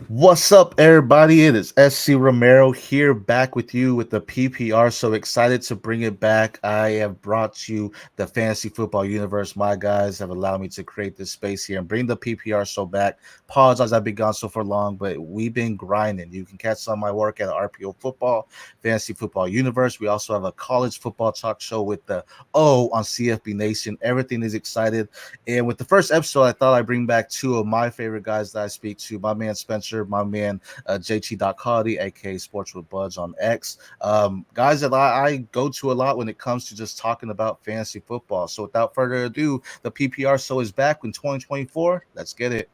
What's up, everybody? It is SC Romero here, back with you with the PPR. So excited to bring it back. I have brought you the fantasy football universe. My guys have allowed me to create this space here and bring the PPR show back. Apologize, I've been gone so for long, but we've been grinding. You can catch some of my work at RPO Football, Fantasy Football Universe. We also have a college football talk show with the O on CFB Nation. Everything is excited. And with the first episode, I thought I'd bring back two of my favorite guys that I speak to, my man Spencer, my man JT DocHoliday, aka Sports with Buds on X. Guys that I go to a lot when it comes to just talking about fantasy football. So without further ado, the PPR show is back in 2024. Let's get it.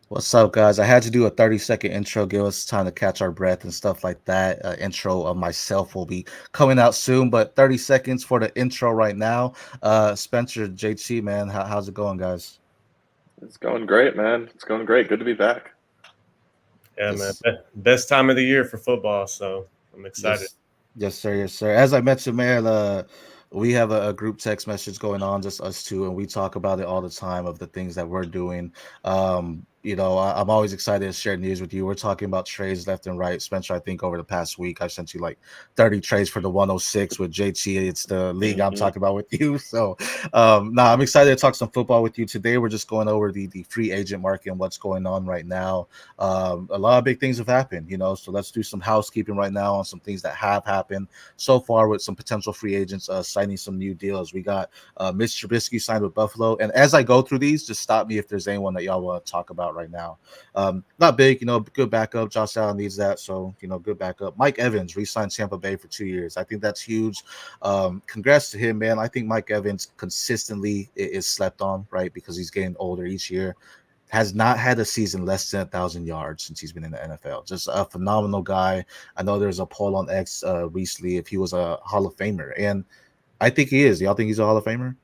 What's up, guys? I had to do a 30-second intro, give us time to catch our breath and stuff like that. Intro of myself will be coming out soon, but 30 seconds for the intro right now. Spencer, JT, man, how's it going, guys? It's going great, man. It's going great. Good to be back. Yeah, man. Yes, Best time of the year for football, so I'm excited. yes, yes, sir, yes, sir. As I mentioned, man, we have a group text message going on, just us two, and we talk about it all the time of the things that we're doing. I'm always excited to share news with you. We're talking about trades left and right. Spencer, I think over the past week, I've sent you like 30 trades for the 106 with JT. It's the league I'm hmm talking about with you. So, I'm excited to talk some football with you today. We're just going over the free agent market and what's going on right now. A lot of big things have happened, so let's do some housekeeping right now on some things that have happened so far with some potential free agents signing some new deals. We got Mitch Trubisky signed with Buffalo. And as I go through these, just stop me if there's anyone that y'all want to talk about right now. Not big, good backup. Josh Allen needs that. So, good backup. Mike Evans re-signed Tampa Bay for 2 years. I think that's huge. Congrats to him, man. I think Mike Evans consistently is slept on, right? Because he's getting older each year. Has not had a season less than 1,000 yards since he's been in the NFL. Just a phenomenal guy. I know there's a poll on X recently if he was a Hall of Famer, and I think he is. Y'all think he's a Hall of Famer?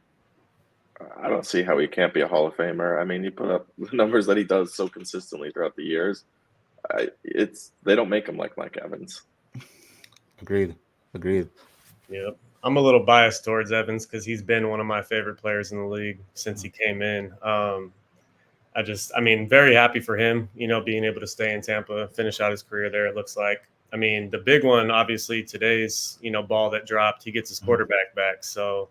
I don't see how he can't be a Hall of Famer. I mean, he put up the numbers that he does so consistently throughout the years. They don't make him like Mike Evans. Agreed. Agreed. Yep. I'm a little biased towards Evans because he's been one of my favorite players in the league since he came in. Very happy for him, being able to stay in Tampa, finish out his career there, it looks like. I mean, the big one, obviously, today's, ball that dropped, he gets his quarterback back. So,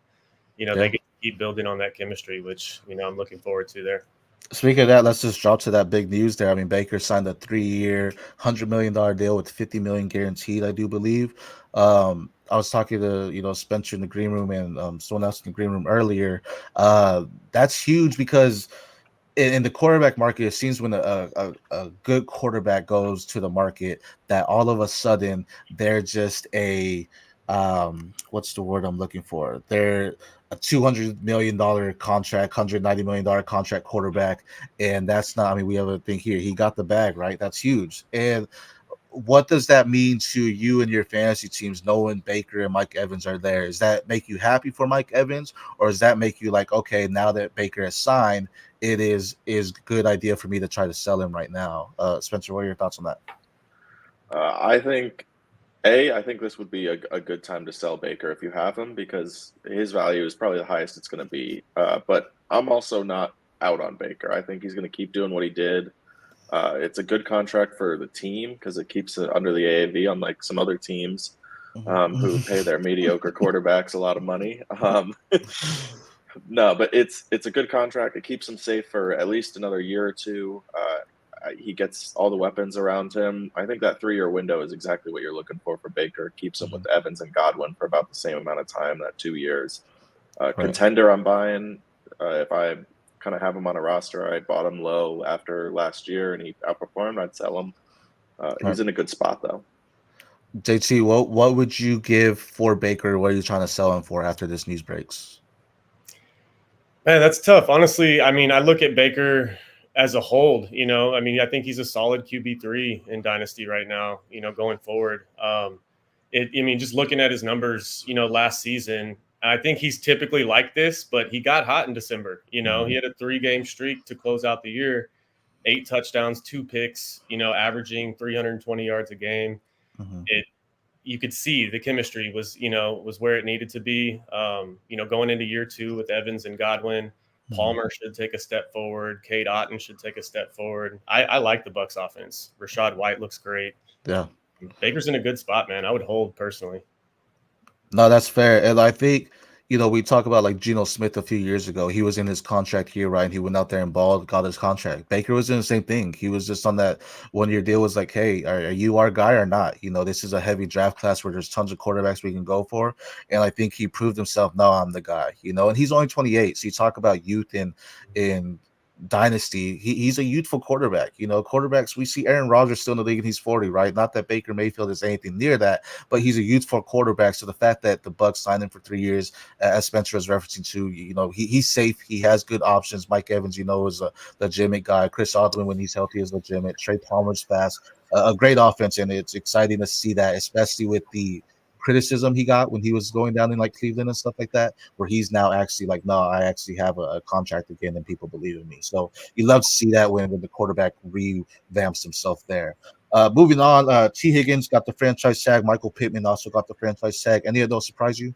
they get to keep building on that chemistry, which, I'm looking forward to there. Speaking of that, let's just drop to that big news there. I mean, Baker signed a 3-year, $100 million deal with $50 million guaranteed, I do believe. I was talking to Spencer in the green room and someone else in the green room earlier. That's huge because in the quarterback market, it seems when a good quarterback goes to the market, that all of a sudden they're just a what's the word I'm looking for? They're a $200 million contract, $190 million contract quarterback, and that's not. I mean, we have a thing here. He got the bag, right? That's huge. And what does that mean to you and your fantasy teams knowing Baker and Mike Evans are there? Does that make you happy for Mike Evans, or does that make you like, okay, now that Baker has signed, it is good idea for me to try to sell him right now? Spencer, what are your thoughts on that? I think this would be a good time to sell Baker if you have him because his value is probably the highest it's going to be. But I'm also not out on Baker. I think he's going to keep doing what he did. It's a good contract for the team because it keeps it under the AAV, unlike some other teams who pay their mediocre quarterbacks a lot of money. No, but it's a good contract. It keeps him safe for at least another year or two. He gets all the weapons around him. I think that 3-year window is exactly what you're looking for Baker. It keeps him with Evans and Godwin for about the same amount of time, that 2 years. Right. Contender I'm buying. If I kind of have him on a roster, I bought him low after last year and he outperformed, I'd sell him. He's in a good spot, though. JT, what would you give for Baker? What are you trying to sell him for after this news breaks? Man, that's tough. Honestly, I mean, I look at Baker as a hold, I mean, I think he's a solid QB3 in Dynasty right now, going forward. I mean, just looking at his numbers, last season, I think he's typically like this, but he got hot in December. He had a 3-game streak to close out the year, 8 touchdowns, 2 picks, averaging 320 yards a game. Mm-hmm. You could see the chemistry was where it needed to be. Going into year 2 with Evans and Godwin, Palmer should take a step forward. Cade Otton should take a step forward. I like the Bucs offense. Rashad White looks great. Yeah. Baker's in a good spot, man. I would hold personally. No, that's fair. And I think, we talk about like Geno Smith a few years ago. He was in his contract year, right? And he went out there and balled, got his contract. Baker was doing the same thing. He was just on that 1-year deal, was like, hey, are you our guy or not? This is a heavy draft class where there's tons of quarterbacks we can go for. And I think he proved himself, no, I'm the guy, and he's only 28. So you talk about youth in Dynasty, he's a youthful quarterback. Quarterbacks, we see Aaron Rodgers still in the league and he's 40, right? Not that Baker Mayfield is anything near that, but he's a youthful quarterback. So the fact that the Bucs signed him for 3 years, as Spencer is referencing to, he's safe. He has good options. Mike Evans, is a legitimate guy. Chris Godwin, when he's healthy, is legitimate. Trey Palmer's fast. A great offense, and it's exciting to see that, especially with the criticism he got when he was going down in like Cleveland and stuff like that, where he's now actually like, no, I actually have a contract again and people believe in me. So you love to see that when the quarterback revamps himself there. Moving on, T. Higgins got the franchise tag. Michael Pittman also got the franchise tag. Any of those surprise you?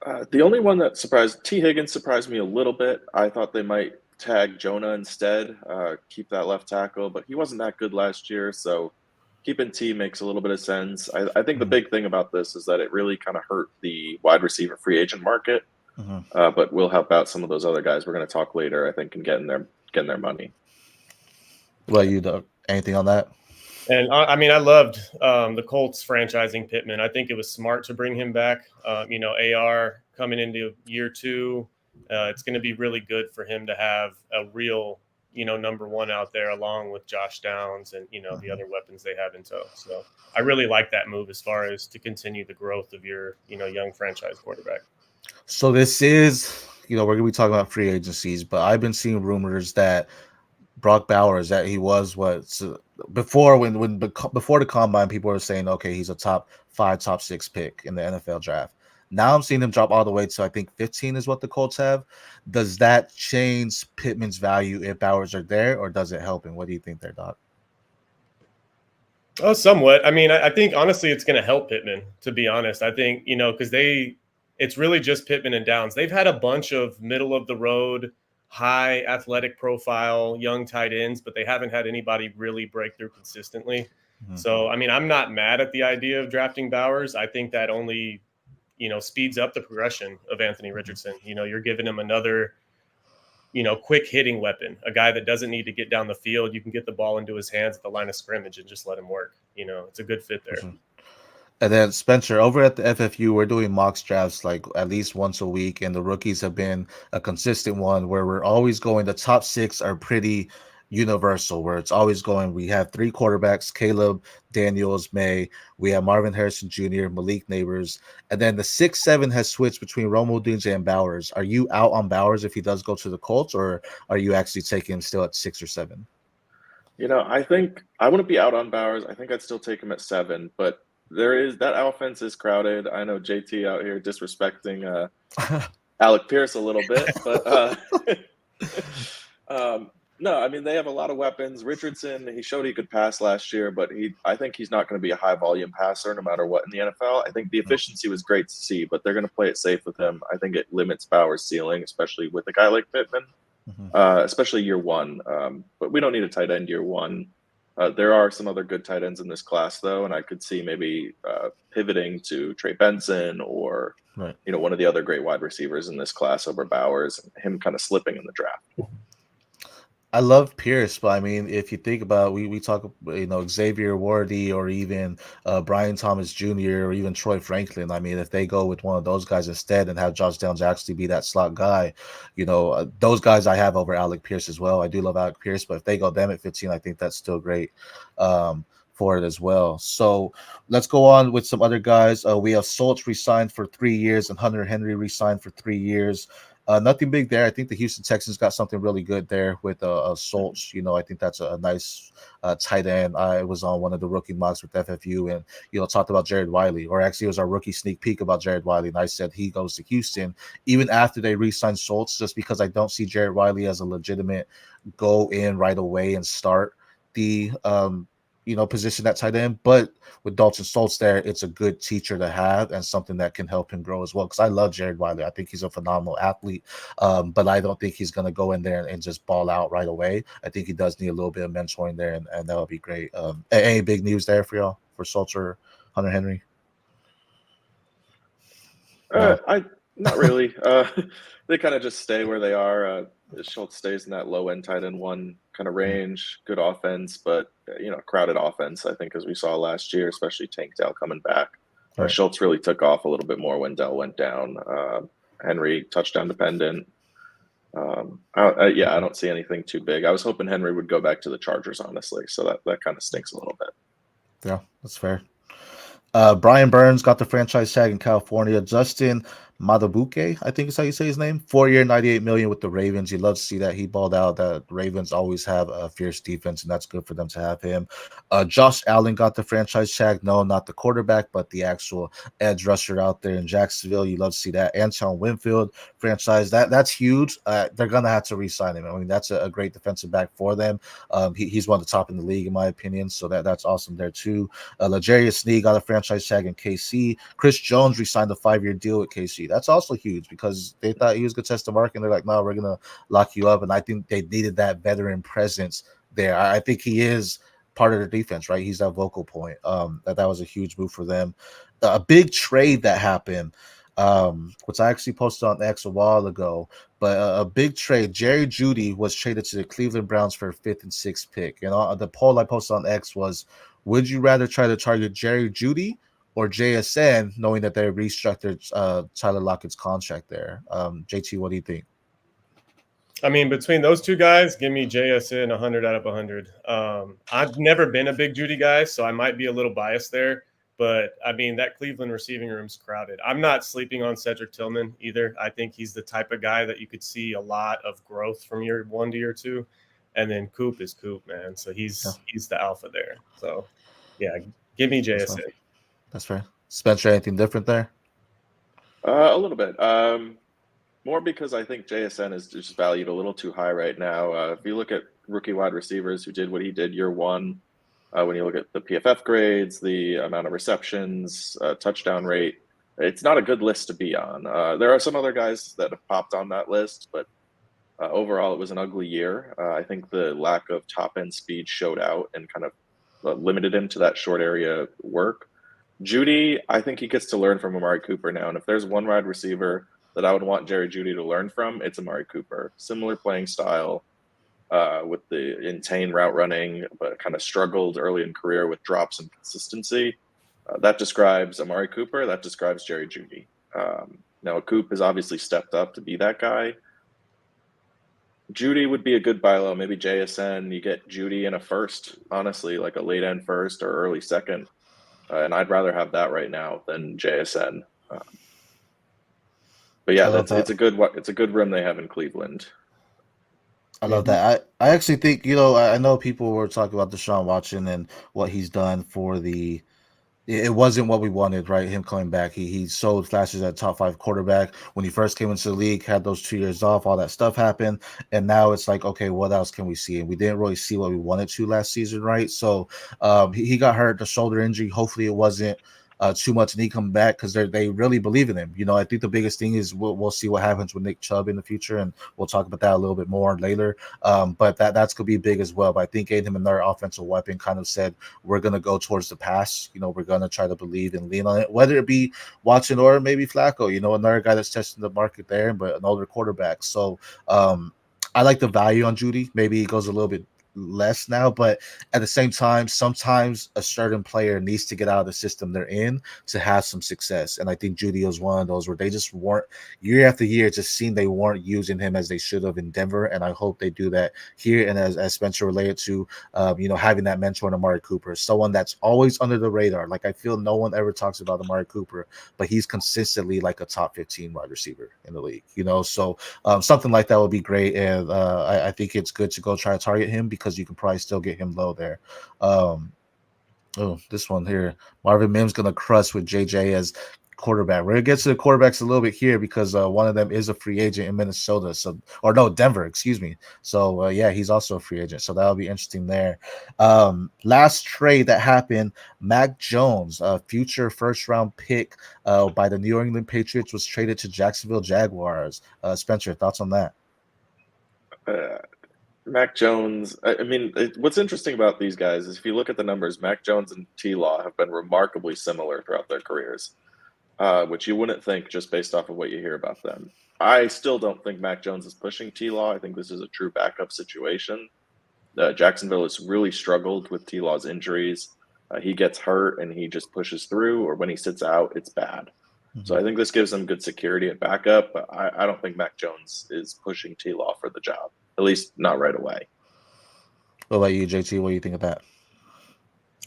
The only one that T. Higgins surprised me a little bit. I thought they might tag Jonah instead, keep that left tackle, but he wasn't that good last year, so keeping T makes a little bit of sense. I think the big thing about this is that it really kind of hurt the wide receiver free agent market, but will help out some of those other guys we're going to talk later, I think, in getting their money. Well, you do anything on that? And I mean, I loved the Colts franchising Pittman. I think it was smart to bring him back. AR coming into year 2, it's going to be really good for him to have a real number 1 out there along with Josh Downs and, the other weapons they have in tow. So I really like that move as far as to continue the growth of your, young franchise quarterback. So this is, we're going to be talking about free agencies, but I've been seeing rumors that Brock Bowers, that he was before the combine, people were saying, okay, he's a top 5, top 6 pick in the NFL draft. Now I'm seeing him drop all the way to, I think, 15 is what the Colts have. Does that change Pittman's value if Bowers are there, or does it help him? What do you think there, Doc? Oh, somewhat. I mean, I think, honestly, it's going to help Pittman, to be honest. I think, because it's really just Pittman and Downs. They've had a bunch of middle-of-the-road, high athletic profile, young tight ends, but they haven't had anybody really break through consistently. Mm-hmm. So, I mean, I'm not mad at the idea of drafting Bowers. I think that only – speeds up the progression of Anthony Richardson. You're giving him another, quick hitting weapon, a guy that doesn't need to get down the field. You can get the ball into his hands at the line of scrimmage and just let him work. It's a good fit there. Mm-hmm. And then Spencer, over at the FFU, we're doing mock drafts like at least once a week, and the rookies have been a consistent one where we're always going. The top 6 are pretty universal, where it's always going. We have 3 quarterbacks: Caleb Daniels, May. We have Marvin Harrison Jr., Malik Neighbors, and then the 6-7 has switched between Rome Odunze and Bowers. Are you out on Bowers if he does go to the Colts, or are you actually taking him still at 6 or 7? I think I wouldn't be out on Bowers. I think I'd still take him at 7, but that offense is crowded. I know JT out here disrespecting Alec Pierce a little bit, but no, I mean, they have a lot of weapons. Richardson, he showed he could pass last year, but I think he's not going to be a high volume passer no matter what in the NFL. I think the efficiency was great to see, but they're going to play it safe with him. I think it limits Bowers' ceiling, especially with a guy like Pittman, especially year 1. But we don't need a tight end year 1. There are some other good tight ends in this class, though, and I could see maybe pivoting to Trey Benson or one of the other great wide receivers in this class over Bowers, and him kind of slipping in the draft. I love Pierce, but I mean, if you think about, we talk, Xavier Worthy or even Brian Thomas Jr. or even Troy Franklin. I mean, if they go with one of those guys instead and have Josh Downs actually be that slot guy, those guys I have over Alec Pierce as well. I do love Alec Pierce, but if they go them at 15, I think that's still great for it as well. So let's go on with some other guys. We have Solch re-signed for 3 years and Hunter Henry re-signed for 3 years. Nothing big there. I think the Houston Texans got something really good there with Schultz. I think that's a nice tight end. I was on one of the rookie mocks with FFU and, talked about Jared Wiley, or actually it was our rookie sneak peek about Jared Wiley. And I said he goes to Houston even after they re-signed Schultz, just because I don't see Jared Wiley as a legitimate go in right away and start the position at tight end. But with Dalton Schultz there, it's a good teacher to have and something that can help him grow as well. Because I love Jared Wiley. I think he's a phenomenal athlete, but I don't think he's going to go in there and just ball out right away. I think he does need a little bit of mentoring there, and that would be great. Any big news there for y'all, for Schultz or Hunter Henry? No. Not really. They kind of just stay where they are. Schultz stays in that low end tight end one kind of range. Good offense, but crowded offense. I think as we saw last year, especially Tank Dell coming back. Right. Schultz really took off a little bit more when Dell went down. Henry touchdown dependent. I don't see anything too big. I was hoping Henry would go back to the Chargers, honestly. So that kind of stinks a little bit. Yeah, that's fair. Brian Burns got the franchise tag in California. Justin Madabuke, I think is how you say his name. 4-year, $98 million with the Ravens. You love to see that. He balled out. The Ravens always have a fierce defense, and that's good for them to have him. Josh Allen got the franchise tag. No, not the quarterback, but the actual edge rusher out there in Jacksonville. You love to see that. Antoine Winfield franchise. That's huge. They're gonna have to re-sign him. I mean, that's a great defensive back for them. He's one of the top in the league, in my opinion. So that's awesome there too. L'Jarius Sneed got a franchise tag in KC. Chris Jones re-signed a 5-year deal with KC. That's also huge because they thought he was going to test the market, and they're like, no, we're going to lock you up. And I think they needed that veteran presence there. I think he is part of the defense, right? He's that vocal point. That was a huge move for them. A big trade that happened, which I actually posted on X a while ago, but a big trade. Jerry Jeudy was traded to the Cleveland Browns for a 5th and 6th pick. And the poll I posted on X was, would you rather try to target Jerry Jeudy or JSN, knowing that they restructured Tyler Lockett's contract there? JT, what do you think? I mean, between those two guys, give me JSN 100 out of 100. I've never been a big Jeudy guy, so I might be a little biased there. But, I mean, that Cleveland receiving room's crowded. I'm not sleeping on Cedric Tillman either. I think he's the type of guy that you could see a lot of growth from year 1 to year 2. And then Coop is Coop, man. So he's the alpha there. So, yeah, give me JSN. That's fair. Spencer, anything different there? A little bit. More because I think JSN is just valued a little too high right now. If you look at rookie wide receivers who did what he did year 1, when you look at the PFF grades, the amount of receptions, touchdown rate, it's not a good list to be on. There are some other guys that have popped on that list, but overall it was an ugly year. I think the lack of top-end speed showed out and kind of limited him to that short area work. Jeudy, I think he gets to learn from Amari Cooper now. And if there's one wide receiver that I would want Jerry Jeudy to learn from, it's Amari Cooper. Similar playing style with the insane route running, but kind of struggled early in career with drops and consistency. That describes Amari Cooper. That describes Jerry Jeudy. Now, Coop has obviously stepped up to be that guy. Jeudy would be a good buy low. Maybe JSN, you get Jeudy in a first, honestly, like a late end first or early second. And I'd rather have that right now than JSN. But yeah, it's a good room they have in Cleveland. I love that. I actually think, I know people were talking about Deshaun Watson and what he's done for the. It wasn't what we wanted, right? Him coming back. He showed flashes at top 5 quarterback. When he first came into the league, had those 2 years off, all that stuff happened. And now it's like, okay, what else can we see? And we didn't really see what we wanted to last season, right? So he got hurt, the shoulder injury. Hopefully it wasn't too much and he come back because they really believe in him. I think the biggest thing is we'll see what happens with Nick Chubb in the future, and we'll talk about that a little bit more later. But that's going to be big as well. But I think getting him another offensive weapon kind of said we're going to go towards the pass. We're going to try to believe and lean on it, whether it be Watson or maybe Flacco, another guy that's testing the market there, but an older quarterback. So I like the value on Jeudy. Maybe he goes a little bit less now, but at the same time, sometimes a certain player needs to get out of the system they're in to have some success. And I think Judy was one of those where they just weren't, year after year, it just seemed they weren't using him as they should have in Denver. And I hope they do that here. And as Spencer related to, having that mentor in Amari Cooper, someone that's always under the radar. Like, I feel no one ever talks about Amari Cooper, but he's consistently like a top 15 wide receiver in the league, so something like that would be great. And I think it's good to go try to target him because you can probably still get him low there. This one here, Marvin Mims gonna crush with JJ as quarterback. We're gonna get to the quarterbacks a little bit here because one of them is a free agent in Minnesota. So, or no, Denver, excuse me. So yeah, he's also a free agent. So that'll be interesting there. Last trade that happened, Mac Jones, a future first round pick by the New England Patriots, was traded to Jacksonville Jaguars. Spencer, thoughts on that? Mac Jones, I mean, what's interesting about these guys is if you look at the numbers, Mac Jones and T-Law have been remarkably similar throughout their careers, which you wouldn't think just based off of what you hear about them. I still don't think Mac Jones is pushing T-Law. I think this is a true backup situation. Jacksonville has really struggled with T-Law's injuries. He gets hurt and he just pushes through, or when he sits out, it's bad. So I think this gives them good security at backup, but I don't think Mac Jones is pushing T-Law for the job, at least not right away. What about you, JT? What do you think of that?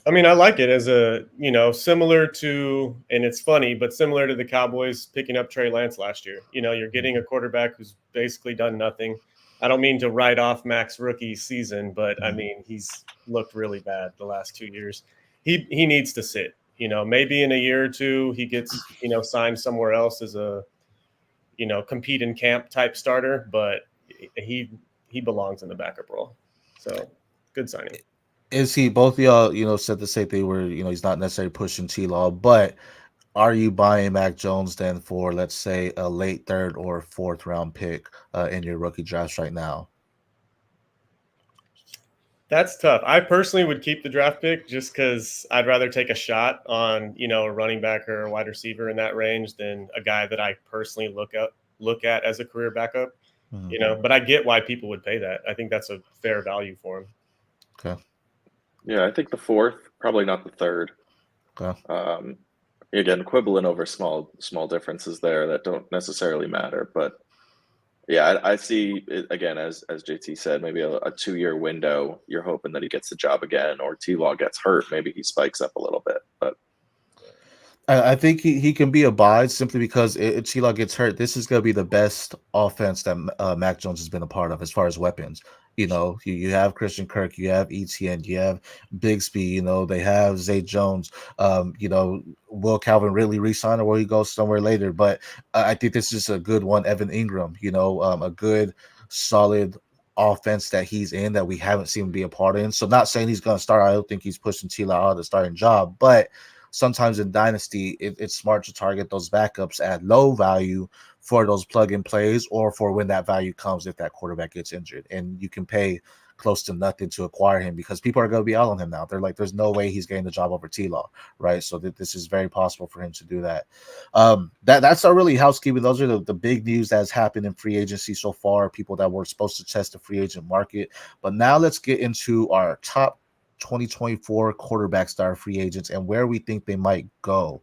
I mean, I like it as similar to, and it's funny, but similar to the Cowboys picking up Trey Lance last year. You're getting a quarterback who's basically done nothing. I don't mean to write off Mac's rookie season, but I mean, he's looked really bad the last 2 years. He needs to sit. Maybe in a year or two he gets, signed somewhere else as a, compete in camp type starter, but he belongs in the backup role. So good signing. Is he, both of y'all, said the same thing where, he's not necessarily pushing T-Law, but are you buying Mac Jones then for, let's say, a late third or fourth round pick in your rookie drafts right now? That's tough. I personally would keep the draft pick just because I'd rather take a shot on, a running back or a wide receiver in that range than a guy that I personally look at as a career backup. But I get why people would pay that. I think that's a fair value for him. Okay. Yeah, I think the fourth, probably not the third. Okay. Again, quibbling over small differences there that don't necessarily matter, but yeah, I see it again, as JT said, maybe a 2-year window. You're hoping that he gets the job again, or T-Law gets hurt. Maybe he spikes up a little bit, but I think he can be a buy simply because if T-Law gets hurt, this is going to be the best offense that Mac Jones has been a part of as far as weapons. You have Christian Kirk, you have ETN, you have Bigsby, they have Zay Jones. Will Calvin really re-sign, or will he go somewhere later? But I think this is a good one. Evan Ingram, a good, solid offense that he's in that we haven't seen him be a part in. So not saying he's going to start. I don't think he's pushing T-Law out of the starting job, but sometimes in Dynasty, it's smart to target those backups at low value for those plug-in plays or for when that value comes if that quarterback gets injured. And you can pay close to nothing to acquire him because people are going to be out on him now. They're like, there's no way he's getting the job over T-Law, right? So this is very possible for him to do that. That's not really housekeeping. Those are the big news that has happened in free agency so far, people that were supposed to test the free agent market. But now let's get into our top 2024 quarterback star free agents and where we think they might go.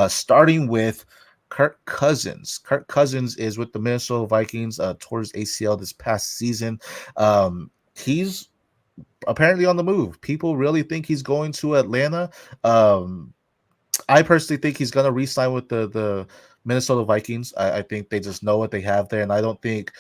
Starting with Kirk Cousins. Kirk Cousins is with the Minnesota Vikings towards ACL this past season. He's apparently on the move. People really think he's going to Atlanta. I personally think he's going to re-sign with the Minnesota Vikings. I think they just know what they have there, and I don't think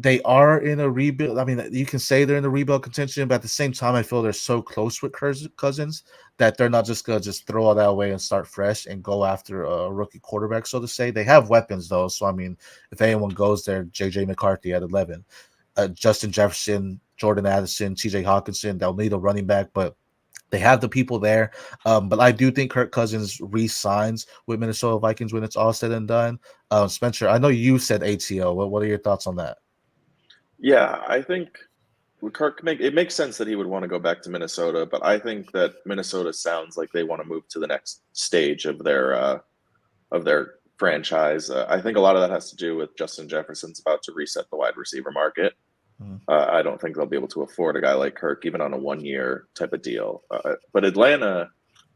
they are in a rebuild. I mean, you can say they're in a rebuild contention, but at the same time, I feel they're so close with Cousins that they're not just going to just throw all that away and start fresh and go after a rookie quarterback, so to say. They have weapons, though. So, I mean, if anyone goes there, J.J. McCarthy at 11, Justin Jefferson, Jordan Addison, T.J. Hawkinson, they'll need a running back, but they have the people there. But I do think Kirk Cousins re-signs with Minnesota Vikings when it's all said and done. Spencer, I know you said ATO. What are your thoughts on that? Yeah, I think it makes sense that he would want to go back to Minnesota, but I think that Minnesota sounds like they want to move to the next stage of their franchise. I think a lot of that has to do with Justin Jefferson's about to reset the wide receiver market. I don't think they'll be able to afford a guy like Kirk, even on a 1 year type of deal. But Atlanta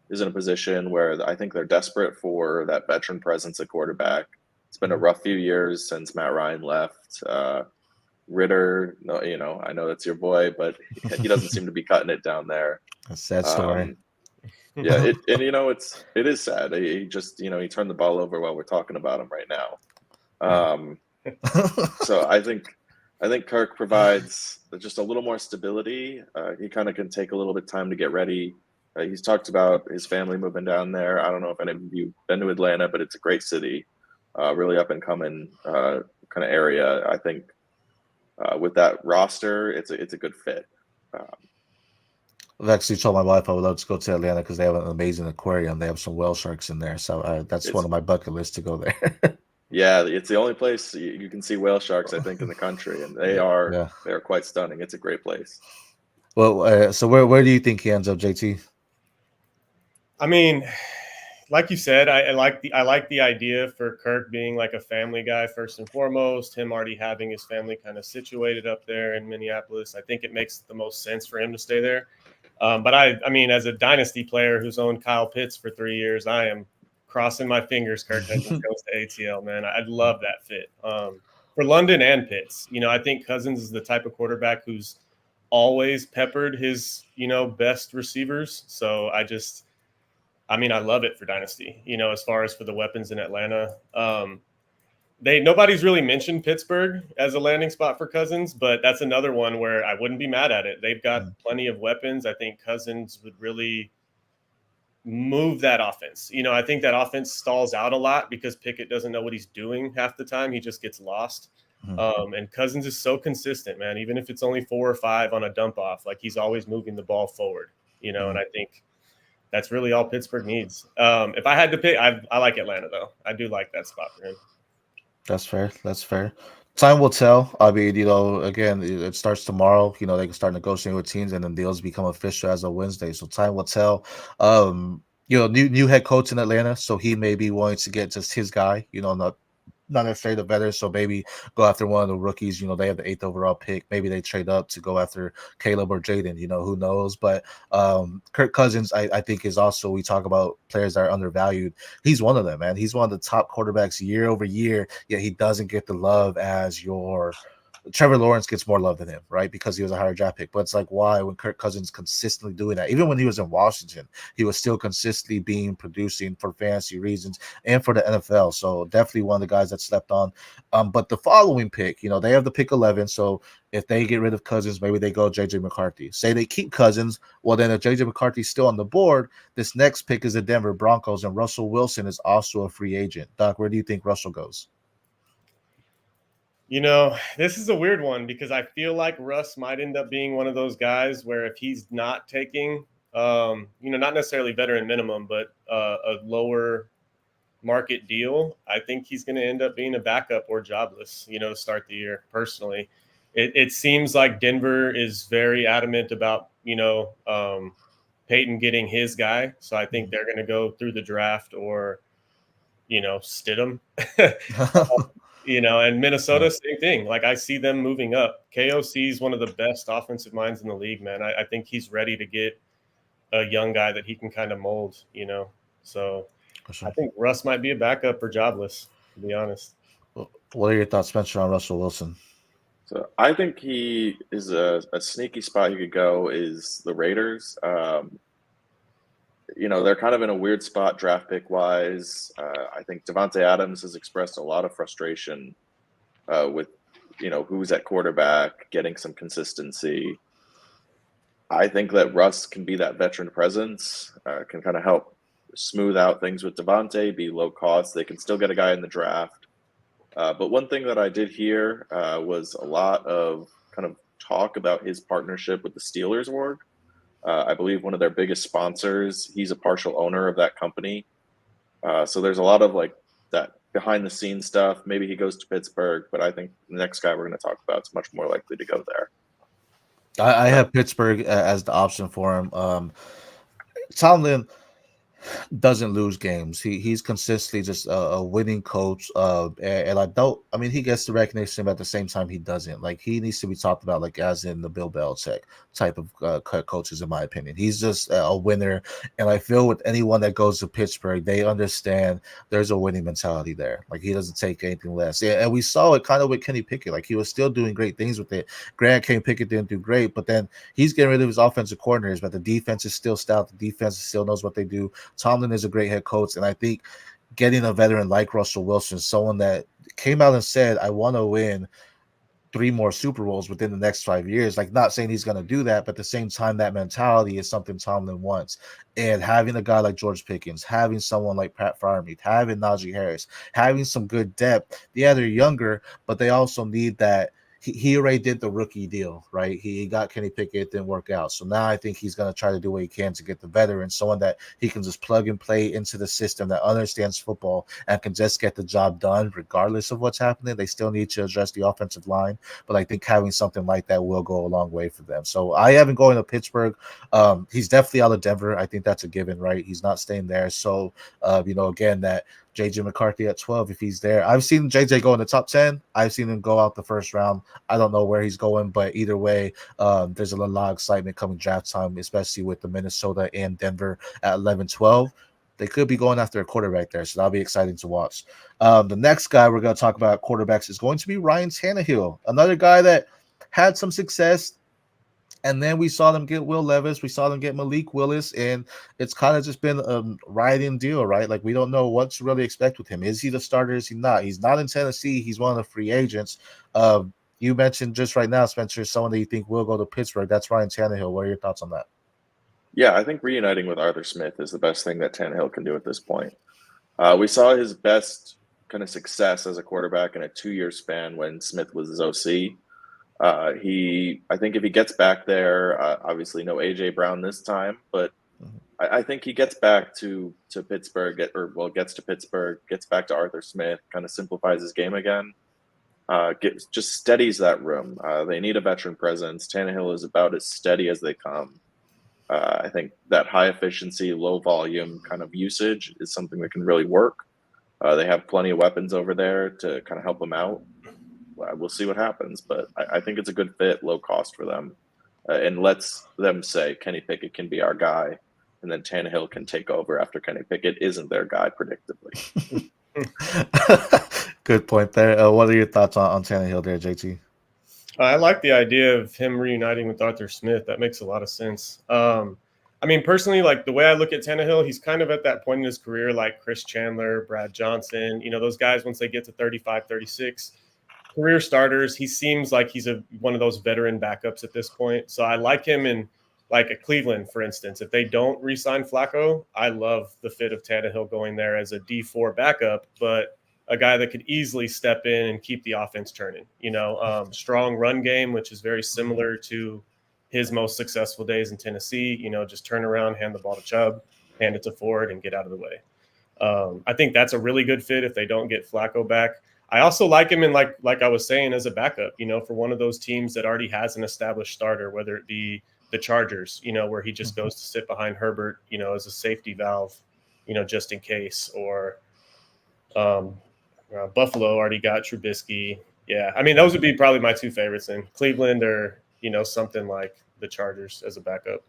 is in a position where I think they're desperate for that veteran presence at quarterback. It's been a rough few years since Matt Ryan left. Ritter, no, I know that's your boy, but he doesn't seem to be cutting it down there. A sad story. Yeah, it is sad. He just he turned the ball over while we're talking about him right now. So I think Kirk provides just a little more stability. He kind of can take a little bit of time to get ready. He's talked about his family moving down there. I don't know if any of you have been to Atlanta, but it's a great city, really up and coming kind of area. I think with that roster, it's a good fit. I've actually told my wife I would love to go to Atlanta because they have an amazing aquarium. They have some whale sharks in there, so that's one of my bucket lists to go there. Yeah, it's the only place you can see whale sharks, I think, in the country, and they are quite stunning. It's a great place. Well, so where do you think he ends up, JT? I mean, like you said, I like the idea for Kirk being like a family guy first and foremost. Him already having his family kind of situated up there in Minneapolis. I think it makes the most sense for him to stay there. But I mean, as a dynasty player who's owned Kyle Pitts for 3 years, I am crossing my fingers Kirk Cousins goes to ATL, man. I'd love that fit for London and Pitts. I think Cousins is the type of quarterback who's always peppered his, best receivers. So I love it for dynasty, as far as for the weapons in Atlanta. Nobody's really mentioned Pittsburgh as a landing spot for Cousins, but that's another one where I wouldn't be mad at it. They've got plenty of weapons. I think Cousins would really move that offense. I think that offense stalls out a lot because Pickett doesn't know what he's doing half the time. He just gets lost. And Cousins is so consistent, man. Even if it's only 4 or 5 on a dump off, like he's always moving the ball forward, and I think that's really all Pittsburgh needs. If I had to pick, I like Atlanta, though. I do like that spot for him. That's fair. Time will tell. I mean, again, it starts tomorrow. They can start negotiating with teams, and then deals become official as of Wednesday. So time will tell. New head coach in Atlanta, so he may be wanting to get just his guy. Not necessarily the veterans, so maybe go after one of the rookies. They have the 8th overall pick. Maybe they trade up to go after Caleb or Jaden. Who knows? But Kirk Cousins, I think, is also, we talk about players that are undervalued. He's one of them, man. He's one of the top quarterbacks year over year, yet he doesn't get the love as your Trevor Lawrence gets more love than him, right? Because he was a higher draft pick. But it's like, why, when Kirk Cousins consistently doing that? Even when he was in Washington, he was still consistently producing for fantasy reasons and for the NFL. So definitely one of the guys that slept on. But the following pick, they have the pick 11. So if they get rid of Cousins, maybe they go JJ McCarthy. Say they keep Cousins, well, then if JJ McCarthy's still on the board, this next pick is the Denver Broncos, and Russell Wilson is also a free agent. Doc, where do you think Russell goes? This is a weird one because I feel like Russ might end up being one of those guys where if he's not taking, not necessarily veteran minimum, but a lower market deal, I think he's going to end up being a backup or jobless, to start the year. Personally, it seems like Denver is very adamant about, Peyton getting his guy. So I think they're going to go through the draft or, Stidham. And Minnesota, same thing. Like I see them moving up. KOC is one of the best offensive minds in the league, man. I think he's ready to get a young guy that he can kind of mold, So sure. I think Russ might be a backup or jobless, to be honest. What are your thoughts, Spencer, on Russell Wilson? So I think he is a sneaky spot he could go is the Raiders. They're kind of in a weird spot draft pick wise. I think Devontae Adams has expressed a lot of frustration with, who's at quarterback, getting some consistency. I think that Russ can be that veteran presence, can kind of help smooth out things with Devontae, be low cost. They can still get a guy in the draft. But one thing that I did hear was a lot of kind of talk about his partnership with the Steelers org. I believe one of their biggest sponsors, he's a partial owner of that company. So there's a lot of like that behind the scenes stuff. Maybe he goes to Pittsburgh, but I think the next guy we're going to talk about is much more likely to go there. I have Pittsburgh as the option for him. Tomlin, doesn't lose games. He's consistently just a winning coach. And I mean, he gets the recognition, but at the same time, he doesn't. Like, he needs to be talked about, like, as in the Bill Belichick type of coaches, in my opinion. He's just a winner. And I feel with anyone that goes to Pittsburgh, they understand there's a winning mentality there. Like, he doesn't take anything less. And we saw it kind of with Kenny Pickett. Like, he was still doing great things with it. Grant Kenny Pickett didn't do great, but then he's getting rid of his offensive coordinators, but the defense is still stout. The defense still knows what they do. Tomlin is a great head coach, and I think getting a veteran like Russell Wilson, someone that came out and said, I want to win 3 more Super Bowls within the next 5 years. Like, not saying he's going to do that, but at the same time, that mentality is something Tomlin wants. And having a guy like George Pickens, having someone like Pat Freiermuth, having Najee Harris, having some good depth. Yeah, they're younger, but they also need that. He already did the rookie deal, right? He got Kenny Pickett, didn't work out. So now I think he's going to try to do what he can to get the veteran, someone that he can just plug and play into the system, that understands football and can just get the job done regardless of what's happening. They still need to address the offensive line, but I think having something like that will go a long way for them. So I haven't going to Pittsburgh. He's definitely out of Denver. I think that's a given, right? He's not staying there. So, again, that JJ McCarthy at 12, if he's there. I've seen JJ go in the top 10. I've seen him go out the first round. I don't know where he's going, but either way, there's a lot of excitement coming draft time, especially with the Minnesota and Denver at 11, 12. They could be going after a quarterback there, so that'll be exciting to watch. The next guy we're going to talk about quarterbacks is going to be Ryan Tannehill, another guy that had some success. And then we saw them get Will Levis. We saw them get Malik Willis. And it's kind of just been a riding deal, right? Like, we don't know what to really expect with him. Is he the starter? Is he not? He's not in Tennessee. He's one of the free agents. You mentioned just right now, Spencer, someone that you think will go to Pittsburgh. That's Ryan Tannehill. What are your thoughts on that? Yeah, I think reuniting with Arthur Smith is the best thing that Tannehill can do at this point. We saw his best kind of success as a quarterback in a 2-year span when Smith was his OC. I think if he gets back there, obviously no AJ Brown this time, but I think he gets back to Pittsburgh, gets to Pittsburgh, gets back to Arthur Smith, kind of simplifies his game again, just steadies that room. They need a veteran presence. Tannehill is about as steady as they come. I think that high efficiency, low volume kind of usage is something that can really work. They have plenty of weapons over there to kind of help them out. We'll see what happens, but I think it's a good fit, low cost for them, and lets them say Kenny Pickett can be our guy, and then Tannehill can take over after Kenny Pickett isn't their guy, predictably. Good point there. What are your thoughts on Tannehill there, JT? I like the idea of him reuniting with Arthur Smith. That makes a lot of sense. I mean, personally, like, the way I look at Tannehill, he's kind of at that point in his career like Chris Chandler, Brad Johnson, those guys, once they get to 35, 36, career starters. He seems like he's one of those veteran backups at this point. So I like him in, like, a Cleveland, for instance. If they don't re-sign Flacco, I love the fit of Tannehill going there as a D4 backup, but a guy that could easily step in and keep the offense turning. Strong run game, which is very similar to his most successful days in Tennessee. Just turn around, hand the ball to Chubb, hand it to Ford, and get out of the way. I think that's a really good fit if they don't get Flacco back. I also like him in, like I was saying, as a backup, for one of those teams that already has an established starter, whether it be the Chargers, where he just goes to sit behind Herbert, as a safety valve, just in case, or Buffalo already got Trubisky. Yeah, I mean, those would be probably my two favorites in Cleveland or, something like the Chargers as a backup.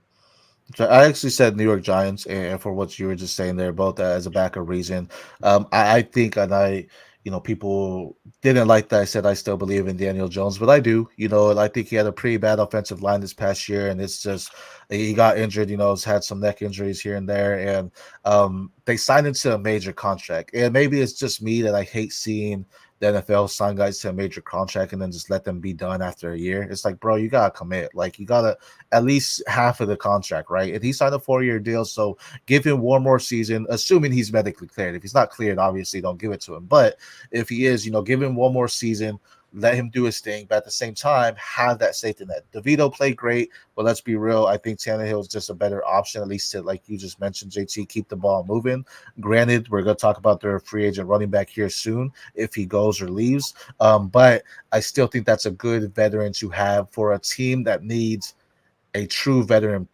I actually said New York Giants, and for what you were just saying there, both as a backup reason. I think, and people didn't like that I said I still believe in Daniel Jones, but I do. I think he had a pretty bad offensive line this past year, and it's just he got injured. Has had some neck injuries here and there, and they signed into a major contract. And maybe it's just me that I hate seeing the NFL sign guys to a major contract and then just let them be done after a year. It's like, bro, you gotta commit. Like, you gotta at least half of the contract, right? And he signed a 4-year deal, so give him one more season, assuming he's medically cleared. If he's not cleared, obviously don't give it to him. But if he is, give him one more season, let him do his thing, but at the same time, have that safety net. DeVito played great, but let's be real. I think Tannehill is just a better option, at least to, like you just mentioned, JT, keep the ball moving. Granted, we're going to talk about their free agent running back here soon, if he goes or leaves. But I still think that's a good veteran to have for a team that needs a true veteran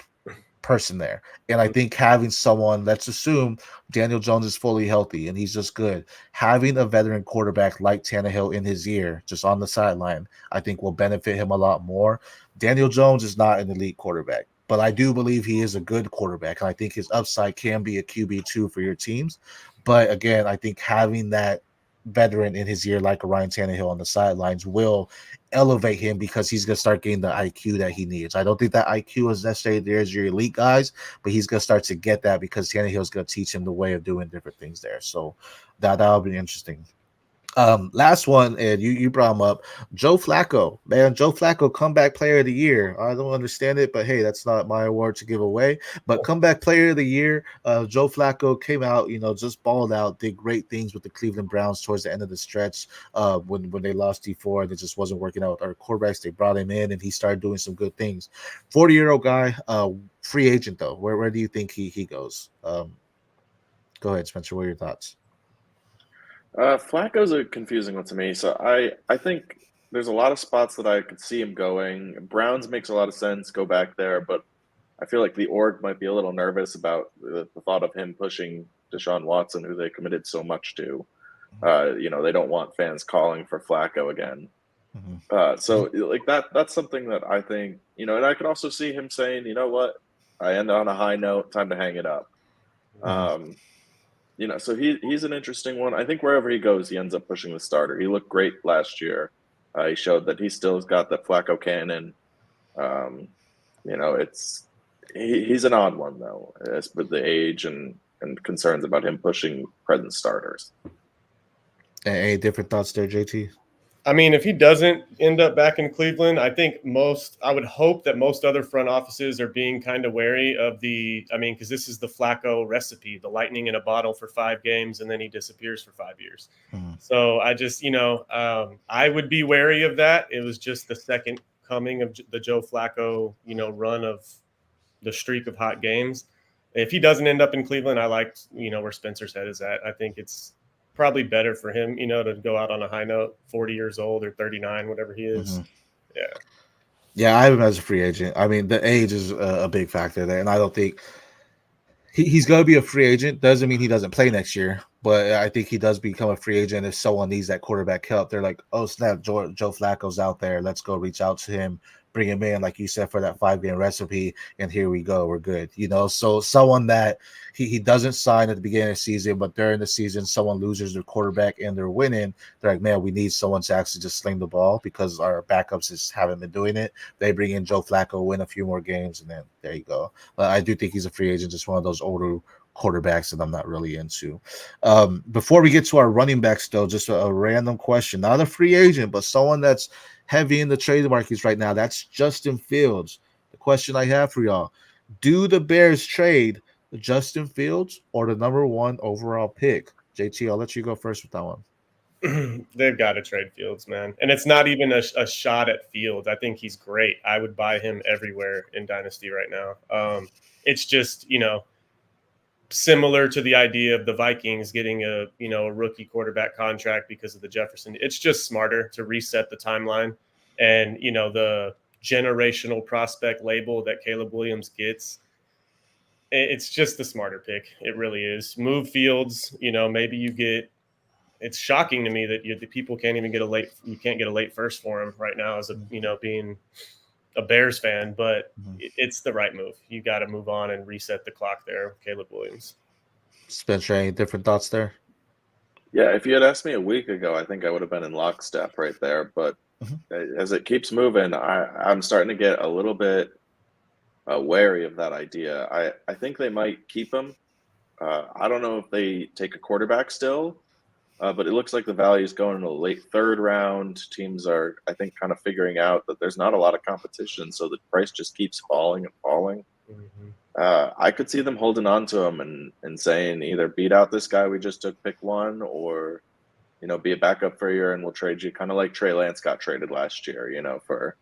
person there. And I think having someone, let's assume Daniel Jones is fully healthy and he's just good. Having a veteran quarterback like Tannehill in his ear, just on the sideline, I think will benefit him a lot more. Daniel Jones is not an elite quarterback, but I do believe he is a good quarterback. And I think his upside can be a QB2 for your teams. But again, I think having that veteran in his ear like a Ryan Tannehill on the sidelines will elevate him because he's going to start getting the IQ that he needs. I don't think that IQ is necessarily there as your elite guys, but he's going to start to get that because Tannehill is going to teach him the way of doing different things there. So that'll be interesting. Last one, and you brought him up, Joe Flacco. Man, Joe Flacco, comeback player of the year. I don't understand it, but hey, that's not my award to give away. But comeback player of the year, Joe Flacco came out, just balled out, did great things with the Cleveland Browns towards the end of the stretch. When they lost D4 and it just wasn't working out with our quarterbacks, they brought him in and he started doing some good things. 40-year-old guy, free agent though. Where do you think he goes? Go ahead, Spencer. What are your thoughts? Flacco's a confusing one to me. So I think there's a lot of spots that I could see him going. Browns makes a lot of sense, go back there, but I feel like the org might be a little nervous about the thought of him pushing Deshaun Watson, who they committed so much to. They don't want fans calling for Flacco again. So like that's something that I think, and I could also see him saying, you know what, I end on a high note, time to hang it up. So he's an interesting one. I think wherever he goes, he ends up pushing the starter. He looked great last year. He showed that he still has got the Flacco cannon. He's an odd one though, as with the age and concerns about him pushing present starters. Any different thoughts there, JT? I mean, if he doesn't end up back in Cleveland, I would hope that most other front offices are being kind of wary of because this is the Flacco recipe, the lightning in a bottle for 5 games, and then he disappears for 5 years. So I just, I would be wary of that. It was just the second coming of the Joe Flacco, run of the streak of hot games. If he doesn't end up in Cleveland, I like, where Spencer's head is at. I think it's probably better for him, to go out on a high note, 40 years old or 39, whatever he is. Yeah, I have him as a free agent. I mean, the age is a big factor there, and I don't think he's going to be a free agent. Doesn't mean he doesn't play next year, but I think he does become a free agent if someone needs that quarterback help. They're like, oh, snap, Joe Flacco's out there. Let's go reach out to him, bring him in, like you said, for that 5-game recipe, and here we go. We're good. So someone that he doesn't sign at the beginning of the season, but during the season, someone loses their quarterback and they're winning. They're like, man, we need someone to actually just sling the ball because our backups just haven't been doing it. They bring in Joe Flacco, win a few more games, and then there you go. But I do think he's a free agent, just one of those older quarterbacks that I'm not really into. Before we get to our running backs, though, just a random question. Not a free agent, but someone that's heavy in the trade markets right now. That's Justin Fields. The question I have for y'all, do the Bears trade Justin Fields or the number 1 overall pick? JT, I'll let you go first with that one. They've got to trade Fields, man. And it's not even a shot at Fields. I think he's great. I would buy him everywhere in Dynasty right now. It's just, similar to the idea of the Vikings getting a rookie quarterback contract because of the Jefferson. It's just smarter to reset the timeline, and the generational prospect label that Caleb Williams gets. It's just the smarter pick. It really is. Move Fields. Maybe you get. It's shocking to me that the people can't even get you can't get a late first for him right now as being a Bears fan, but it's the right move. You got to move on and reset the clock there, Caleb Williams. Spencer, any different thoughts there? Yeah, if you had asked me a week ago, I think I would have been in lockstep right there. But as it keeps moving, I'm starting to get a little bit wary of that idea. I think they might keep him. I don't know if they take a quarterback still. But it looks like the value is going in the late 3rd round. Teams are, I think, kind of figuring out that there's not a lot of competition, so the price just keeps falling and falling. I could see them holding on to him and saying either beat out this guy we just took pick 1 or, be a backup for a year and we'll trade you, kind of like Trey Lance got traded last year, for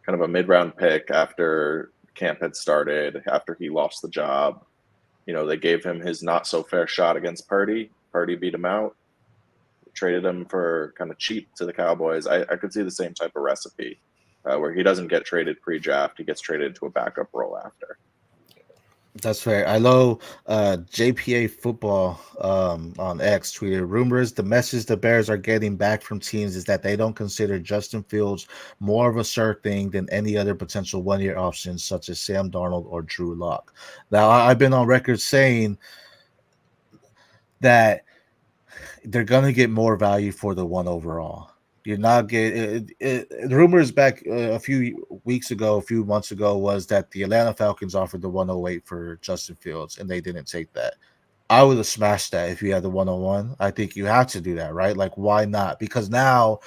kind of a mid-round pick after camp had started, after he lost the job. They gave him his not-so-fair shot against Purdy. Purdy beat him out. Traded him for kind of cheap to the Cowboys. I could see the same type of recipe where he doesn't get traded pre-draft. He gets traded to a backup role after. That's fair. I know JPA football on X tweeted rumors the message the Bears are getting back from teams is that they don't consider Justin Fields more of a sure thing than any other potential 1 year options such as Sam Darnold or Drew Lock. Now I've been on record saying that they're gonna get more value for the one overall. You're not getting rumors back a few weeks ago, a few months ago, was that the Atlanta Falcons offered the 108 for Justin Fields, and they didn't take that. I would have smashed that if you had the 101. I think you have to do that, right? Like, why not? Because now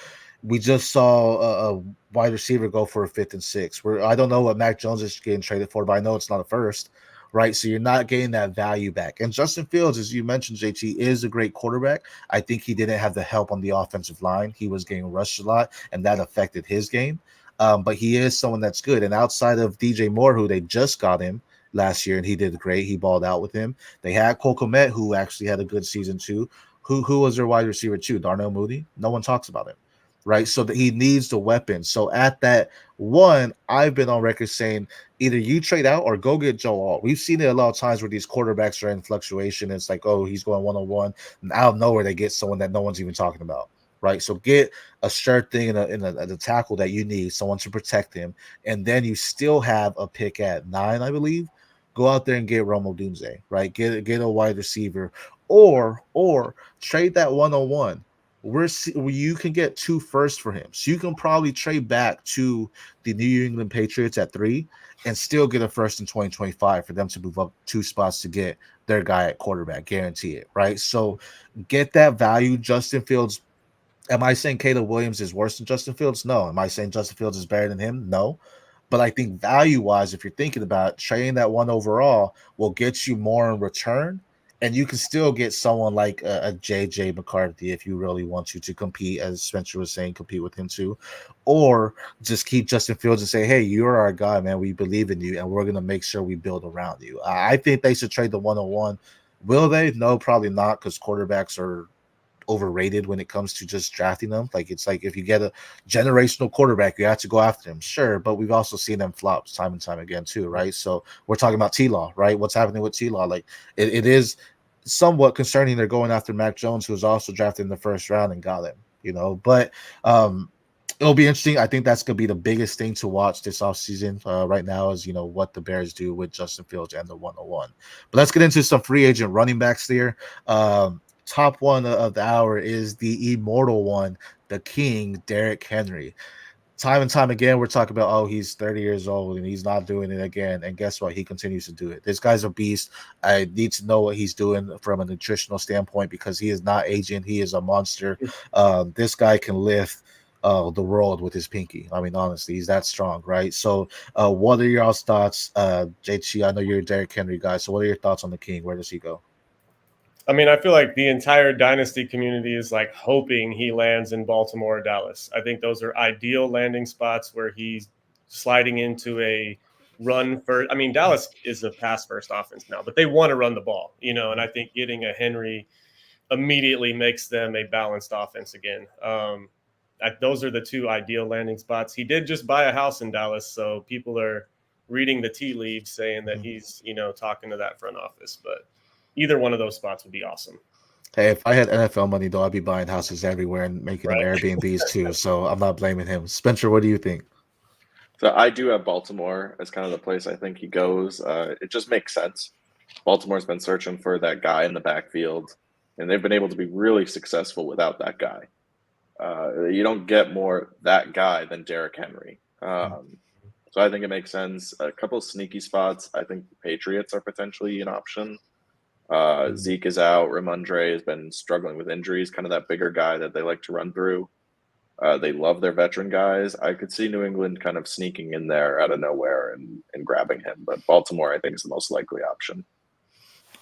we just saw a wide receiver go for a fifth and six. Where I don't know what Mac Jones is getting traded for, but I know it's not a first, right? So you're not getting that value back. And Justin Fields, as you mentioned, JT, is a great quarterback. I think he didn't have the help on the offensive line. He was getting rushed a lot, and that affected his game. But he is someone that's good. And outside of DJ Moore, who they just got him last year, and he did great. He balled out with him. They had Cole Kmet, who actually had a good season too. Who was their wide receiver too? Darnell Mooney. No one talks about him, right? So that he needs the weapon. So at that one, I've been on record saying either you trade out or go get Joe Alt. We've seen it a lot of times where these quarterbacks are in fluctuation. It's like, oh, he's going 101, and out of nowhere they get someone that no one's even talking about. Right, so get a sure thing in the tackle that you need, someone to protect him, and then you still have a pick at 9, I believe. Go out there and get Romo Doomsday, right? Get a wide receiver, or trade that 101. You can get 2 firsts for him, so you can probably trade back to the New England Patriots at 3 and still get a first in 2025 for them to move up 2 spots to get their guy at quarterback, guarantee it, right? So get that value. Justin Fields. Am I saying Caleb Williams is worse than Justin Fields? No. Am I saying Justin Fields is better than him? No. But I think value wise, if you're thinking about it, trading that one overall will get you more in return. And you can still get someone like a JJ McCarthy if you really want to compete, as Spencer was saying, compete with him too. Or just keep Justin Fields and say, hey, you're our guy, man. We believe in you, and we're going to make sure we build around you. I think they should trade the 101. Will they? No, probably not, because quarterbacks are overrated when it comes to just drafting them. Like it's like if you get a generational quarterback, you have to go after him, sure. But we've also seen them flop time and time again too, right? So we're talking about T Law, right? What's happening with T Law? Like it is somewhat concerning. They're going after Mac Jones, who was also drafted in the first round and got him, But it'll be interesting. I think that's going to be the biggest thing to watch this offseason right now is, what the Bears do with Justin Fields and the 101. But let's get into some free agent running backs there. Top one of the hour is the immortal one, the king, Derrick Henry. Time and time again, we're talking about, oh, he's 30 years old and he's not doing it again. And guess what? He continues to do it. This guy's a beast. I need to know what he's doing from a nutritional standpoint because he is not aging. He is a monster. This guy can lift the world with his pinky. I mean, honestly, he's that strong, right? So, what are y'all's thoughts? JT, I know you're a Derrick Henry guy. So, what are your thoughts on the king? Where does he go? I mean, I feel like the entire dynasty community is like hoping he lands in Baltimore or Dallas. I think those are ideal landing spots where he's sliding into a run first. I mean, Dallas is a pass first offense now, but they want to run the ball, and I think getting a Henry immediately makes them a balanced offense again. Those are the two ideal landing spots. He did just buy a house in Dallas, so people are reading the tea leaves saying that he's, talking to that front office, but either one of those spots would be awesome. Hey, if I had NFL money, though, I'd be buying houses everywhere and making them Right. Airbnbs too. So I'm not blaming him. Spencer, what do you think? So I do have Baltimore as kind of the place I think he goes. It just makes sense. Baltimore's been searching for that guy in the backfield, and they've been able to be really successful without that guy. You don't get more that guy than Derrick Henry. So I think it makes sense. A couple of sneaky spots. I think the Patriots are potentially an option. Zeke is out. Ramondre has been struggling with injuries, kind of that bigger guy that they like to run through. They love their veteran guys. I could see New England kind of sneaking in there out of nowhere and grabbing him, but Baltimore, I think, is the most likely option.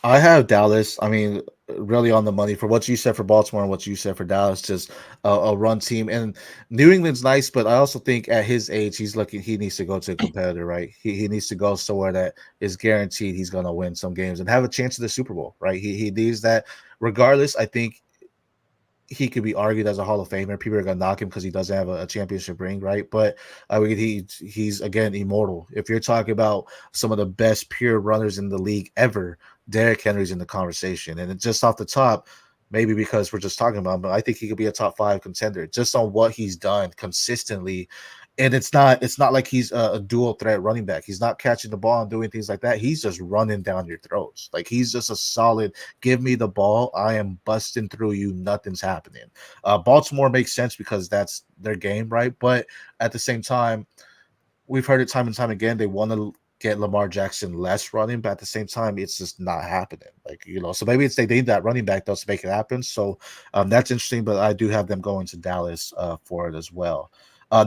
I have Dallas. I mean, really on the money for what you said for Baltimore and what you said for Dallas, just a run team. And New England's nice, but I also think at his age, he's looking. He needs to go to a competitor, right? He needs to go somewhere that is guaranteed he's going to win some games and have a chance at the Super Bowl, right? He needs that. Regardless, I think he could be argued as a Hall of Famer. People are gonna knock him because he doesn't have a championship ring, right? But I mean, he's again immortal. If you're talking about some of the best pure runners in the league ever, Derrick Henry's in the conversation. And just off the top, maybe because we're just talking about him, but I think he could be a top 5 contender just on what he's done consistently. And it's not like he's a dual threat running back. He's not catching the ball and doing things like that. He's just running down your throats. Like, he's just a solid, give me the ball, I am busting through you, nothing's happening. Baltimore makes sense because that's their game, right? But at the same time, we've heard it time and time again. They want to get Lamar Jackson less running, but at the same time, it's just not happening. Like, so maybe it's they need that running back though to make it happen. So that's interesting. But I do have them going to Dallas for it as well.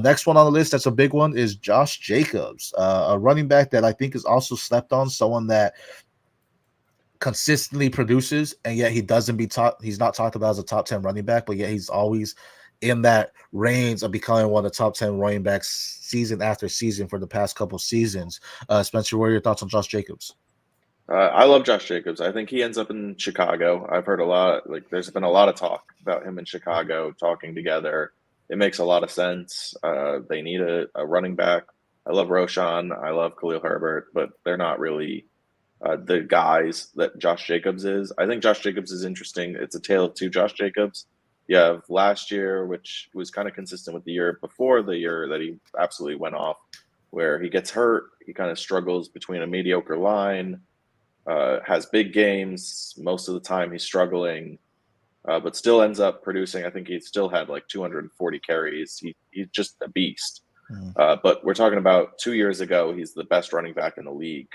Next one on the list, that's a big one, is Josh Jacobs, a running back that I think is also slept on. Someone that consistently produces, and yet he doesn't be taught. He's not talked about as a top 10 running back, but yet he's always in that range of becoming one of the top 10 running backs season after season for the past couple seasons. Spencer, what are your thoughts on Josh Jacobs? I love Josh Jacobs. I think he ends up in Chicago. I've heard a lot, like there's been a lot of talk about him in Chicago talking together. It makes a lot of sense. They need a running back. I love Roshan. I love Khalil Herbert, but they're not really the guys that Josh Jacobs is. I think Josh Jacobs is interesting. It's a tale of two Josh Jacobs. You have last year, which was kind of consistent with the year before, the year that he absolutely went off, where he gets hurt. He kind of struggles between a mediocre line, has big games. Most of the time he's struggling, but still ends up producing. I think he still had like 240 carries. He's just a beast. But we're talking about 2 years ago, he's the best running back in the league,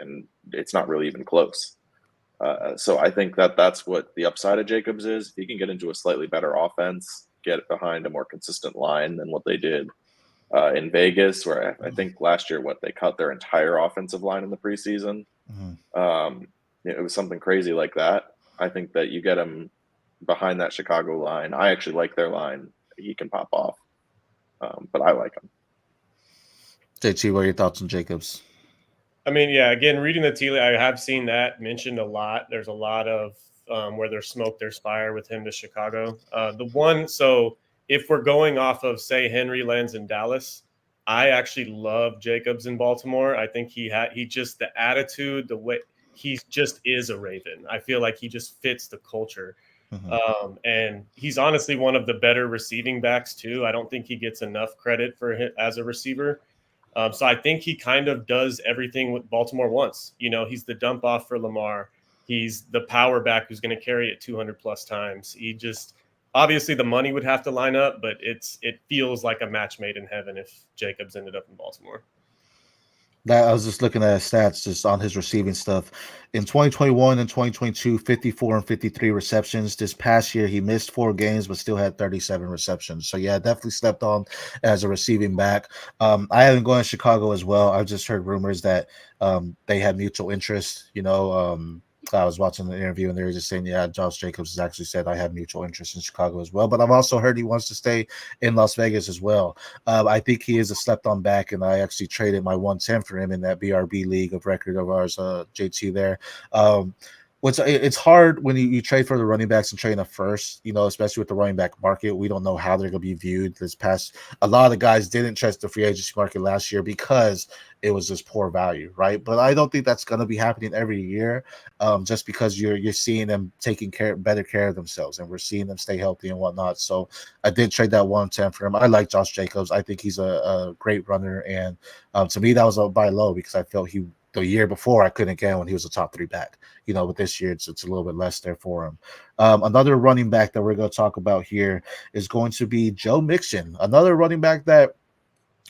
and it's not really even close. So I think that's what the upside of Jacobs is. If he can get into a slightly better offense, get behind a more consistent line than what they did in Vegas, where I think last year, they cut their entire offensive line in the preseason. It was something crazy like that. I think that you get him behind that Chicago line. I actually like their line. He can pop off, but I like him. JT, what are your thoughts on Jacobs? I mean, yeah, again, reading the tea leaves, I have seen that mentioned a lot. There's a lot of where there's smoke, there's fire with him to Chicago. So if we're going off of, say, Henry lands in Dallas, I actually love Jacobs in Baltimore. I think he just, the attitude, the way he just is a Raven. I feel like he just fits the culture. And he's honestly one of the better receiving backs too. I don't think he gets enough credit for him as a receiver. So I think he kind of does everything what Baltimore wants. He's the dump off for Lamar. He's the power back who's going to carry it 200 plus times. He just, obviously the money would have to line up, but it feels like a match made in heaven if Jacobs ended up in Baltimore. That I was just looking at his stats just on his receiving stuff. In 2021 and 2022, 54 and 53 receptions. This past year, he missed 4 games, but still had 37 receptions. So, yeah, definitely stepped on as a receiving back. I haven't gone to Chicago as well. I've just heard rumors that they had mutual interest. I was watching the interview and they were just saying, yeah, Josh Jacobs has actually said I have mutual interest in Chicago as well. But I've also heard he wants to stay in Las Vegas as well. I think he is a slept-on back, and I actually traded my 110 for him in that BRB league of record of ours, JT there. It's hard when you trade for the running backs and trade a first, especially with the running back market. We don't know how they're going to be viewed this past. A lot of the guys didn't trust the free agency market last year because it was just poor value, right? But I don't think that's going to be happening every year, just because you're seeing them taking better care of themselves, and we're seeing them stay healthy and whatnot. So I did trade that 110 for him. I like Josh Jacobs. I think he's a great runner, and to me that was a buy low because I felt the year before I couldn't get him when he was a top 3 back. But this year it's a little bit less there for him. Another running back that we're going to talk about here is going to be Joe Mixon, another running back that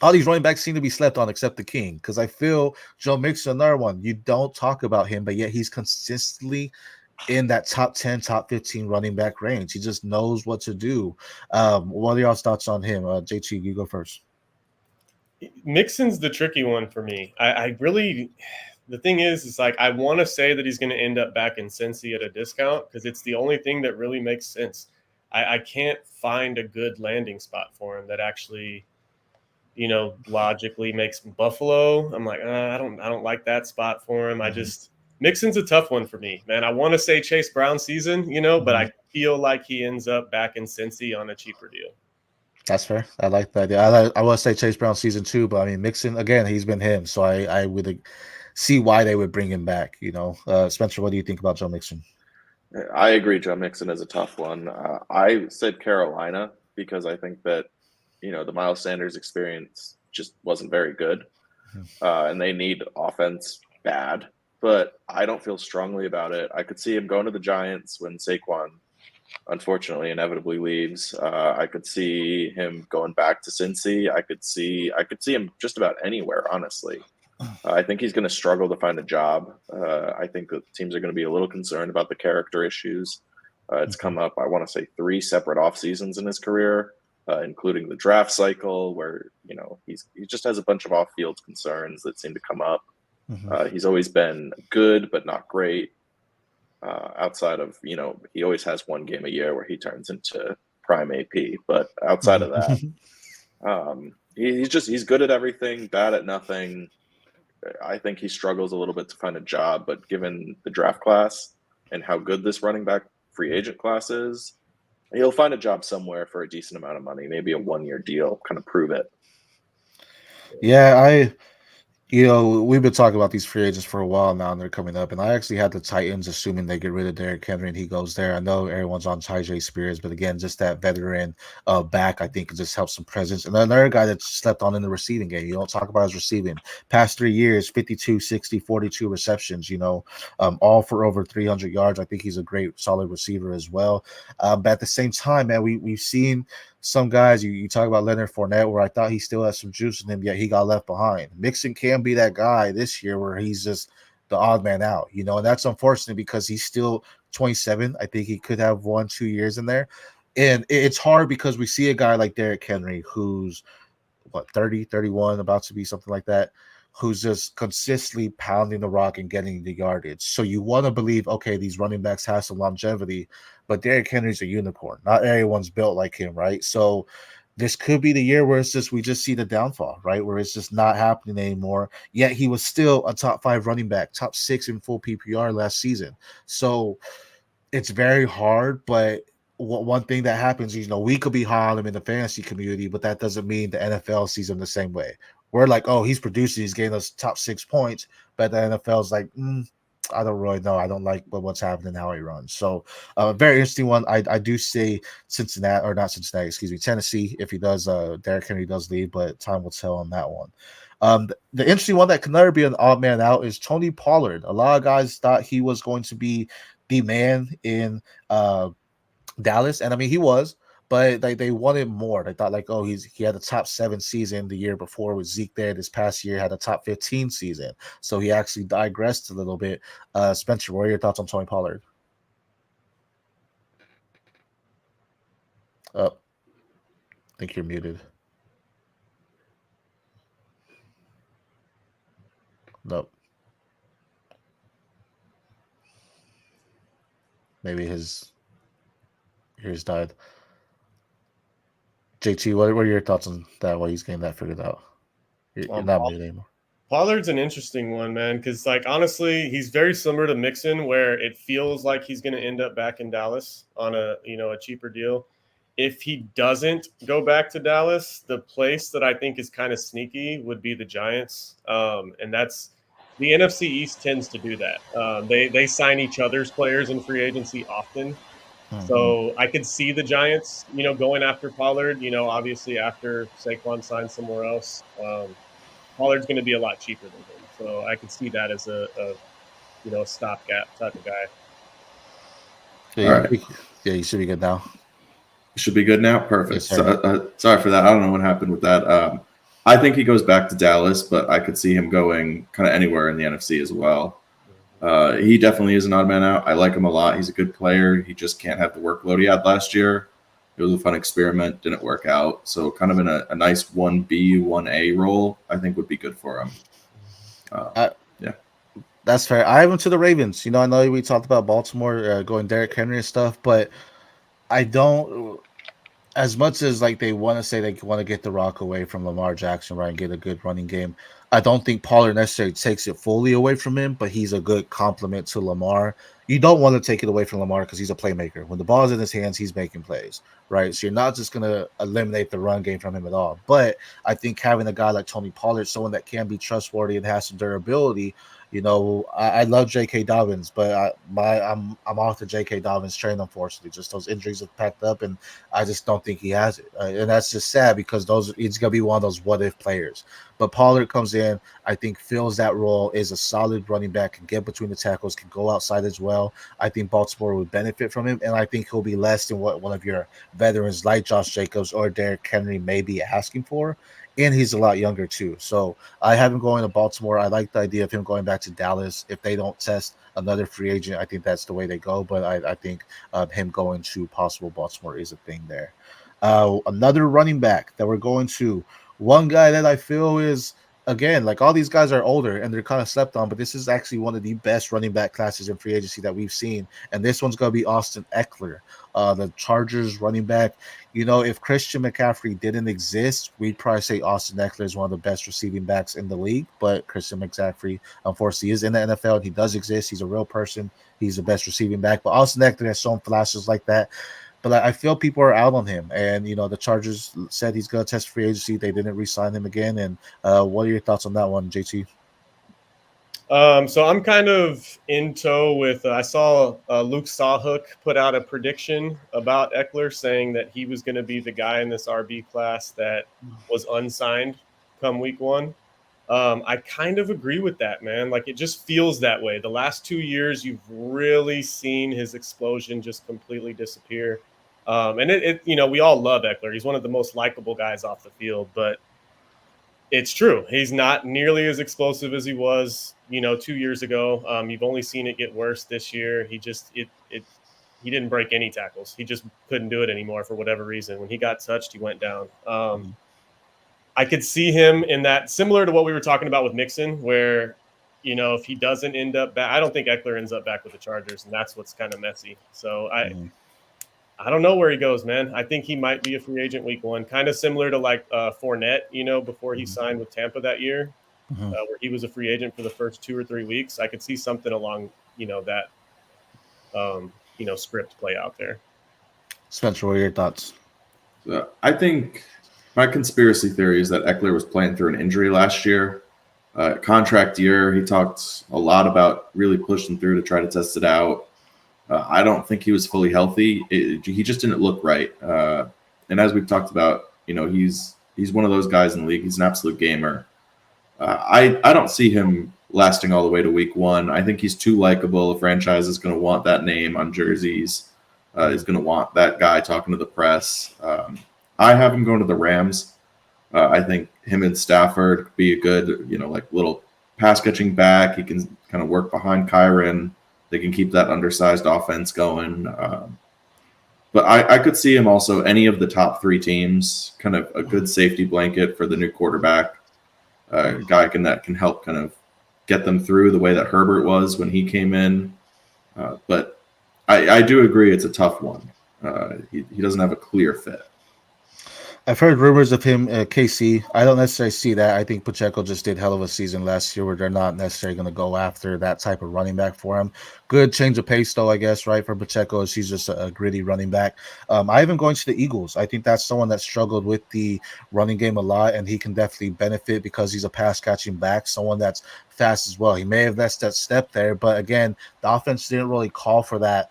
all these running backs seem to be slept on except the king, because I feel Joe Mixon, another one, you don't talk about him, but yet he's consistently in that top 10, top 15 running back range. He just knows what to do. What are y'all's thoughts on him? JT, you go first. Mixon's the tricky one for me. I really, the thing is like, I want to say that he's going to end up back in Cincy at a discount because it's the only thing that really makes sense. I can't find a good landing spot for him that actually, logically makes Buffalo. I'm like, I don't like that spot for him. I just, Mixon's a tough one for me, man. I want to say Chase Brown season, but I feel like he ends up back in Cincy on a cheaper deal. That's fair. I like that. Yeah, I want to say Chase Brown season 2, but I mean Mixon again. He's been him, so I would see why they would bring him back. Spencer, what do you think about Joe Mixon? I agree. Joe Mixon is a tough one. I said Carolina because I think that the Miles Sanders experience just wasn't very good, and they need offense bad. But I don't feel strongly about it. I could see him going to the Giants when Saquon, unfortunately, inevitably leaves. I could see him going back to Cincy. I could see him just about anywhere, honestly. I think he's going to struggle to find a job. I think that teams are going to be a little concerned about the character issues. It's come up, I want to say, 3 separate off seasons in his career, including the draft cycle, where he just has a bunch of off-field concerns that seem to come up. He's always been good, but not great. Outside of he always has one game a year where he turns into prime AP. But outside of that, he's good at everything, bad at nothing. I think he struggles a little bit to find a job, but given the draft class and how good this running back free agent class is, he'll find a job somewhere for a decent amount of money, maybe a 1-year deal, kind of prove it. Yeah, we've been talking about these free agents for a while now, and they're coming up. And I actually had the Titans, assuming they get rid of Derrick Henry and he goes there. I know everyone's on Tyjae Spears, but again, just that veteran back, I think, just helps some presence. And another guy that slept on in the receiving game. You don't talk about his receiving. Past 3 years, 52, 60, 42 receptions, all for over 300 yards. I think he's a great, solid receiver as well. But at the same time, man, we've seen some guys, you talk about Leonard Fournette, where I thought he still had some juice in him, yet he got left behind. Mixon can be that guy this year where he's just the odd man out, and that's unfortunate because he's still 27. I think he could have 1-2 years in there. And it's hard because we see a guy like Derrick Henry, who's 30, 31, about to be something like that, who's just consistently pounding the rock and getting the yardage. So you want to believe, okay, these running backs have some longevity, but Derrick Henry's a unicorn. Not everyone's built like him, right? So this could be the year where we just see the downfall, right? Where it's just not happening anymore. Yet he was still a top 5 running back, top 6 in full PPR last season. So it's very hard, but one thing that happens is, we could be high on him in the fantasy community, but that doesn't mean the NFL sees him the same way. We're like, oh, he's producing, he's getting us top 6 points, but the NFL's like, I don't really know. I don't like what's happening, how he runs. So, very interesting one. I do say Tennessee, if he does, Derrick Henry does leave, but time will tell on that one. The interesting one that can never be an odd man out is Tony Pollard. A lot of guys thought he was going to be the man in Dallas, and I mean he was, but they wanted more. They thought he had a top 7 season the year before with Zeke there. This past year had a top 15 season, so he actually digressed a little bit. Spencer, what are your thoughts on Tony Pollard? I think you're muted. Nope. Maybe his ears died. JT, what are your thoughts on that while he's getting that figured out? You're not muted anymore. Pollard's an interesting one, man, because honestly, he's very similar to Mixon, where it feels like he's going to end up back in Dallas on a cheaper deal. If he doesn't go back to Dallas, the place that I think is kind of sneaky would be the Giants, and that's the NFC East tends to do that. They sign each other's players in free agency often. So I could see the Giants, going after Pollard, obviously after Saquon signs somewhere else. Pollard's going to be a lot cheaper than him. So I could see that as a stopgap type of guy. Yeah, all right. Yeah, you should be good now. Should be good now? Perfect. So, sorry for that. I don't know what happened with that. I think he goes back to Dallas, but I could see him going kind of anywhere in the NFC as well. He definitely is an odd man out. I like him a lot. He's a good player. He just can't have the workload he had last year. It was a fun experiment. Didn't work out. So kind of in a nice 1B, 1A role, I think would be good for him. Yeah. That's fair. I have him to the Ravens. I know we talked about Baltimore going Derrick Henry and stuff, but I don't – as much as they want to say they want to get the rock away from Lamar Jackson, right, and get a good running game, I don't think Pollard necessarily takes it fully away from him, but he's a good complement to Lamar. You don't want to take it away from Lamar because he's a playmaker. When the ball's in his hands, he's making plays, right? So you're not just going to eliminate the run game from him at all. But I think having a guy like Tony Pollard, someone that can be trustworthy and has some durability, I love J.K. Dobbins, but I'm off the J.K. Dobbins train, unfortunately. Just those injuries have packed up, and I just don't think he has it. And that's just sad because he's going to be one of those what-if players. But Pollard comes in, I think fills that role, is a solid running back, can get between the tackles, can go outside as well. I think Baltimore would benefit from him, and I think he'll be less than what one of your veterans like Josh Jacobs or Derrick Henry may be asking for. And he's a lot younger too. So I have him going to Baltimore. I like the idea of him going back to Dallas. If they don't test another free agent, I think that's the way they go. But I think him going to possible Baltimore is a thing there. Another running back that we're going to, one guy that I feel is, again, like all these guys are older and they're kind of slept on, but this is actually one of the best running back classes in free agency that we've seen. And this one's going to be Austin Eckler, the Chargers running back. If Christian McCaffrey didn't exist, we'd probably say Austin Eckler is one of the best receiving backs in the league. But Christian McCaffrey, unfortunately, is in the NFL and he does exist. He's a real person. He's the best receiving back. But Austin Eckler has shown flashes like that. But I feel people are out on him. And, the Chargers said he's going to test free agency. They didn't re-sign him again. And what are your thoughts on that one, JT? So I'm kind of in tow with I saw Luke Sawhook put out a prediction about Eckler saying that he was going to be the guy in this RB class that was unsigned come week 1. I kind of agree with that, man. Like, it just feels that way. The last 2 years, you've really seen his explosion just completely disappear. And we all love Eckler. He's one of the most likable guys off the field, but it's true. He's not nearly as explosive as he was, 2 years ago. You've only seen it get worse this year. He didn't break any tackles. He just couldn't do it anymore for whatever reason. When he got touched, he went down. I could see him in that, similar to what we were talking about with Mixon, where, if he doesn't end up back, I don't think Eckler ends up back with the Chargers, and that's what's kind of messy. So I don't know where he goes, man. I think he might be a free agent week 1, kind of similar to like Fournette, before he signed with Tampa that year, where he was a free agent for the first 2 or 3 weeks. I could see something along, that, script play out there. Spencer, what are your thoughts? I think my conspiracy theory is that Eckler was playing through an injury last year. Contract year, he talked a lot about really pushing through to try to test it out. I don't think he was fully healthy. He just didn't look right. And as we've talked about, he's one of those guys in the league. He's an absolute gamer. I don't see him lasting all the way to week 1. I think he's too likable. A franchise is going to want that name on jerseys. Is going to want that guy talking to the press. I have him going to the Rams. I think him and Stafford could be a good, little pass catching back. He can kind of work behind Kyron. They can keep that undersized offense going. But I could see him also any of the top 3 teams, kind of a good safety blanket for the new quarterback. Guy that can help kind of get them through the way that Herbert was when he came in. But I do agree it's a tough one. He doesn't have a clear fit. I've heard rumors of him at KC. I don't necessarily see that. I think Pacheco just did hell of a season last year where they're not necessarily going to go after that type of running back for him. Good change of pace, though, I guess, right, for Pacheco, as he's just a gritty running back. I have him going to the Eagles. I think that's someone that struggled with the running game a lot, and he can definitely benefit because he's a pass-catching back, someone that's fast as well. He may have missed that step there, but, again, the offense didn't really call for that.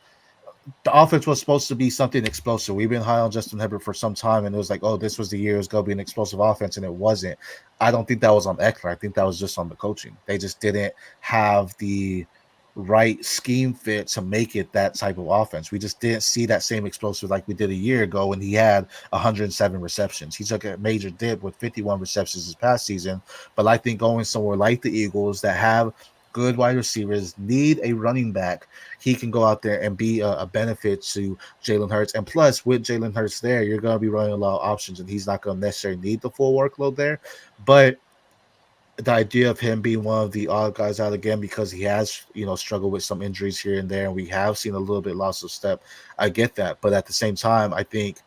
The offense was supposed to be something explosive. We've been high on Justin Herbert for some time, and it was like, oh, this was the year it was going to be an explosive offense, and it wasn't. I don't think that was on Eckler. I think that was just on the coaching. They just didn't have the right scheme fit to make it that type of offense. We just didn't see that same explosive like we did a year ago when he had 107 receptions. He took a major dip with 51 receptions this past season, but I think going somewhere like the Eagles that have good wide receivers, need a running back, he can go out there and be a benefit to Jalen Hurts. And plus, with Jalen Hurts there, you're going to be running a lot of options, and he's not going to necessarily need the full workload there. But the idea of him being one of the odd guys out again because he has, struggled with some injuries here and there, and we have seen a little bit loss of step. I get that. But at the same time, I think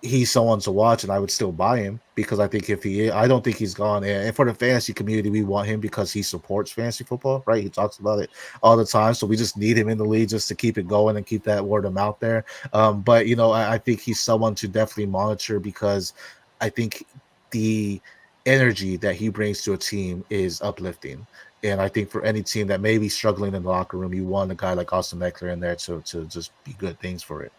he's someone to watch, and I would still buy him because I think I don't think he's gone. And for the fantasy community, we want him because he supports fantasy football, right? He talks about it all the time, so we just need him in the league just to keep it going and keep that word of mouth there. But I think he's someone to definitely monitor because I think the energy that he brings to a team is uplifting. And I think for any team that may be struggling in the locker room, you want a guy like Austin Eckler in there to just be good things for it.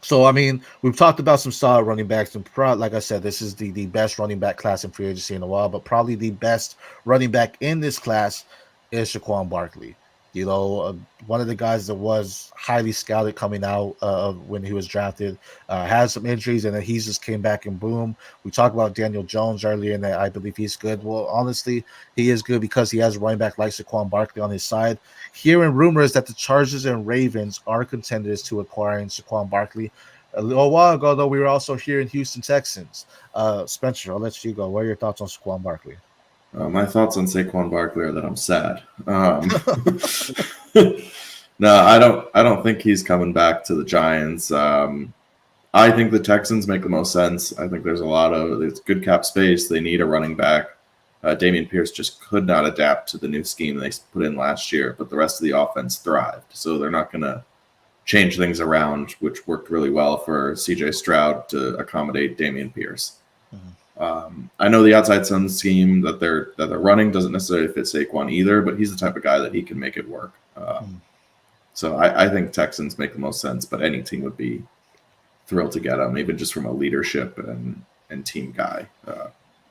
So, I mean, we've talked about some solid running backs, and like I said, this is the best running back class in free agency in a while, but probably the best running back in this class is Saquon Barkley. One of the guys that was highly scouted coming out when he was drafted, had some injuries, and then he just came back and boom. We talked about Daniel Jones earlier, and that I believe he's good. Well, honestly, he is good because he has a running back like Saquon Barkley on his side. Hearing rumors that the Chargers and Ravens are contenders to acquiring Saquon Barkley. A little while ago, though, we were also hearing Houston Texans. Spencer, I'll let you go. What are your thoughts on Saquon Barkley? My thoughts on Saquon Barkley are that I'm sad. No, I don't think he's coming back to the Giants. I think the Texans make the most sense. I think there's good cap space. They need a running back. Dameon Pierce just could not adapt to the new scheme they put in last year, but the rest of the offense thrived. So they're not going to change things around, which worked really well for CJ Stroud to accommodate Dameon Pierce. I know the outside sun scheme that they're running doesn't necessarily fit Saquon either, but he's the type of guy that he can make it work. So I think Texans make the most sense, but any team would be thrilled to get him, even just from a leadership and team guy.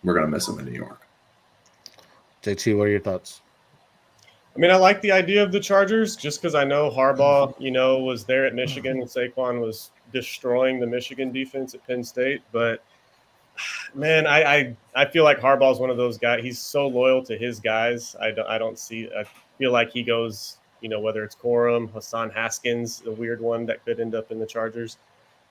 We're going to miss him in New York. JT, what are your thoughts? I mean, I like the idea of the Chargers just because I know Harbaugh, was there at Michigan and Saquon was destroying the Michigan defense at Penn State. But, man, I feel like Harbaugh is one of those guys. He's so loyal to his guys. I feel like he goes, whether it's Corum, Hassan Haskins, the weird one that could end up in the Chargers,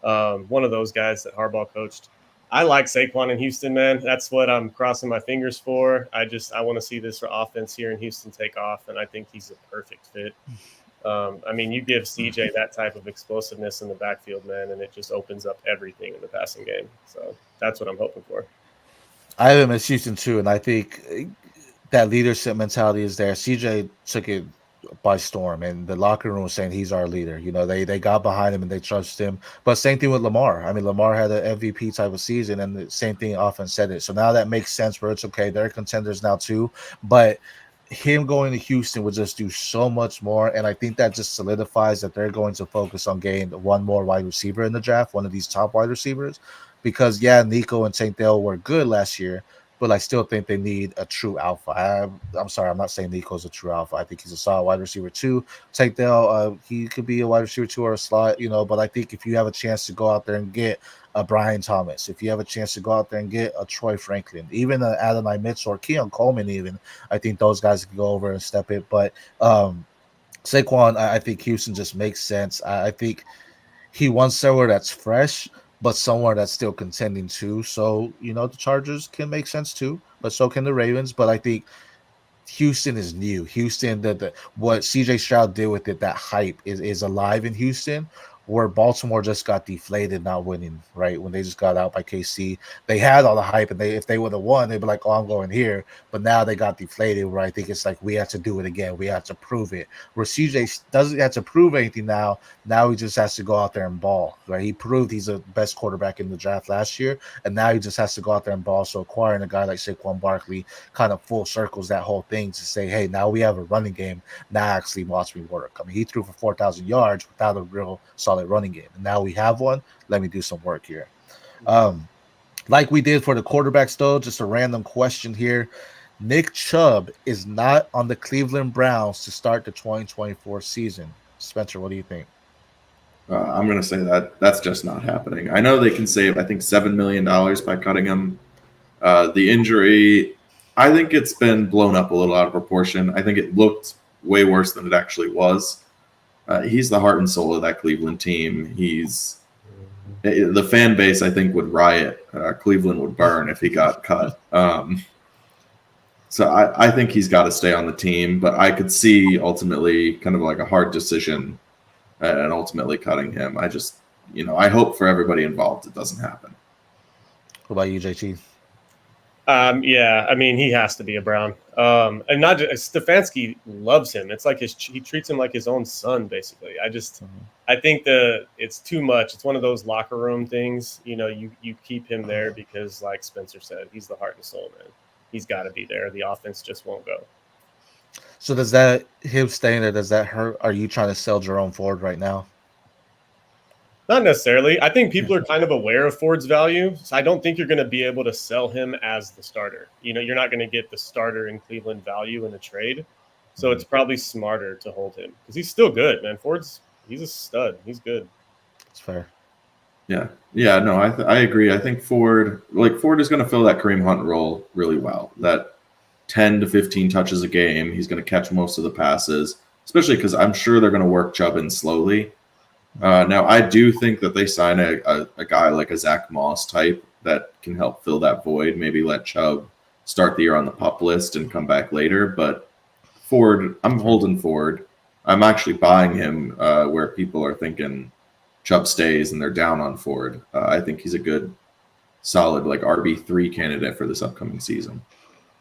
one of those guys that Harbaugh coached. I like Saquon in Houston, man. That's what I'm crossing my fingers for. I want to see this offense here in Houston take off, and I think he's a perfect fit. You give CJ that type of explosiveness in the backfield, man, and it just opens up everything in the passing game. So that's what I'm hoping for. I have him as Houston too, and I think that leadership mentality is there. CJ took it by storm, and the locker room was saying he's our leader. They got behind him and they trusted him. But same thing with Lamar. I mean, Lamar had an MVP type of season, and the same thing offense said it. So now that makes sense where it's okay. They're contenders now too. But him going to Houston would just do so much more, and I think that just solidifies that they're going to focus on getting one more wide receiver in the draft, one of these top wide receivers. Because Nico and St. Dale were good last year, but I still think they need a true alpha. I'm sorry, I'm not saying Nico's a true alpha. I think he's a solid wide receiver too. St. Dale, he could be a wide receiver too or a slot, but I think if you have a chance to go out there and get a Brian Thomas, if you have a chance to go out there and get a Troy Franklin, even an Adonai Mitchell or Keon Coleman even, I think those guys can go over and step it. But Saquon, I think Houston just makes sense. I think he wants somewhere that's fresh, but somewhere that's still contending too. So, the Chargers can make sense too, but so can the Ravens. But I think Houston is new. Houston, what CJ Stroud did with it, that hype is alive in Houston, where Baltimore just got deflated not winning, right? When they just got out by KC, they had all the hype, and if they would have won, they'd be like, oh, I'm going here. But now they got deflated, where I think it's like, we have to do it again. We have to prove it. Where CJ doesn't have to prove anything now. Now he just has to go out there and ball, right? He proved he's the best quarterback in the draft last year, and now he just has to go out there and ball. So acquiring a guy like Saquon Barkley kind of full circles that whole thing to say, hey, now we have a running game. Now actually watch me work. I mean, he threw for 4,000 yards without a real solid running game, and now we have one. Let me do some work here. Like we did for the quarterbacks, though, just a random question here. Nick Chubb is not on the Cleveland Browns to start the 2024 season. Spencer, what do you think? I'm going to say that's just not happening. I know they can save, I think, $7 million by cutting him. The injury, I think it's been blown up a little out of proportion. I think it looked way worse than it actually was. He's the heart and soul of that Cleveland team. The fan base, I think, would riot. Cleveland would burn if he got cut. So I think he's got to stay on the team, but I could see ultimately kind of like a hard decision and ultimately cutting him. I hope for everybody involved it doesn't happen. What about you, JT? Yeah, I mean, he has to be a Brown. And not just Stefanski loves him. It's like he treats him like his own son, basically. I think it's too much. It's one of those locker room things. You keep him there because, like Spencer said, he's the heart and soul, man. He's got to be there. The offense just won't go. So does that him staying there? Does that hurt? Are you trying to sell Jerome Ford right now? Not necessarily. I think people are kind of aware of Ford's value. So I don't think you're going to be able to sell him as the starter. You're not going to get the starter in Cleveland value in a trade. So it's probably smarter to hold him because he's still good, man. He's a stud. He's good. It's fair. Yeah. No, I agree. I think Ford is going to fill that Kareem Hunt role really well. That 10 to 15 touches a game. He's going to catch most of the passes, especially because I'm sure they're going to work Chubb in slowly. Now, I do think that they sign a guy like a Zach Moss type that can help fill that void, maybe let Chubb start the year on the PUP list and come back later. But Ford, I'm holding Ford. I'm actually buying him where people are thinking Chubb stays and they're down on Ford. I think he's a good, solid RB3 candidate for this upcoming season.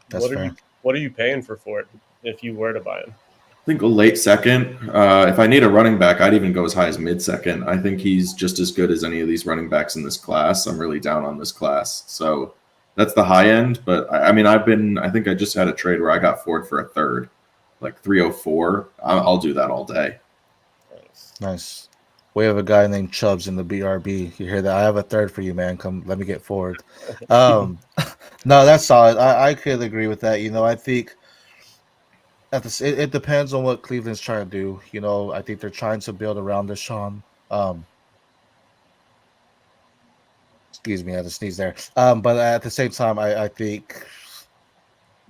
That's fair. What are you paying for Ford if you were to buy him? I think a late second. If I need a running back, I'd even go as high as mid-second. I think he's just as good as any of these running backs in this class. I'm really down on this class. So that's the high end. But I think I just had a trade where I got Ford for a third, like 304. I'll do that all day. Nice. We have a guy named Chubbs in the BRB. You hear that? I have a third for you, man. Come, let me get Ford. No, that's solid. I could agree with that. I think it depends on what Cleveland's trying to do. I think they're trying to build around Deshaun. Excuse me, I had to sneeze there. But at the same time, I think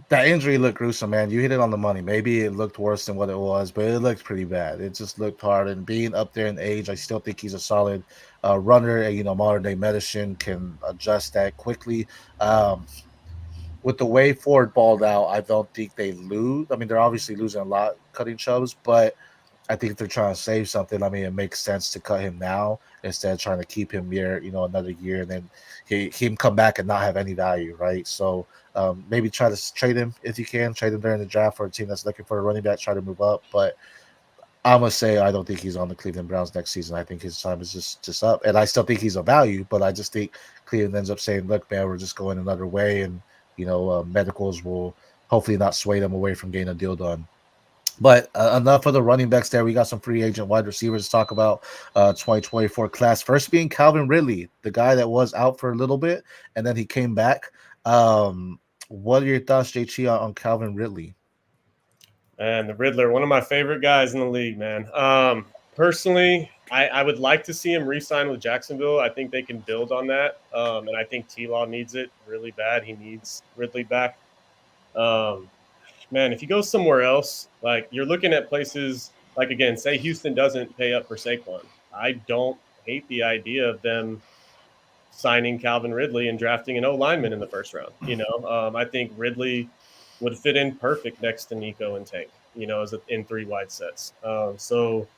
that injury looked gruesome, man. You hit it on the money. Maybe it looked worse than what it was, but it looked pretty bad. It just looked hard. And being up there in age, I still think he's a solid runner. And, modern day medicine can adjust that quickly. With the way Ford balled out, I don't think they lose. I mean, they're obviously losing a lot cutting Chubbs, but I think they're trying to save something. I mean, it makes sense to cut him now instead of trying to keep him here, another year, and then him come back and not have any value, right? So maybe try to trade him if you can. Trade him during the draft for a team that's looking for a running back, try to move up. But I'm going to say I don't think he's on the Cleveland Browns next season. I think his time is just up. And I still think he's a value, but I just think Cleveland ends up saying, look, man, we're just going another way, and medicals will hopefully not sway them away from getting a deal done. But enough of the running backs there. We got some free agent wide receivers to talk about 2024 class. First being Calvin Ridley, the guy that was out for a little bit, and then he came back. What are your thoughts, JT, on Calvin Ridley? And the Riddler, one of my favorite guys in the league, man. Personally, I would like to see him re-sign with Jacksonville. I think they can build on that. And I think T-Law needs it really bad. He needs Ridley back. Man, if he goes somewhere else, you're looking at places again, say Houston doesn't pay up for Saquon. I don't hate the idea of them signing Calvin Ridley and drafting an O-lineman in the first round. I think Ridley would fit in perfect next to Nico and Tank, in three wide sets. So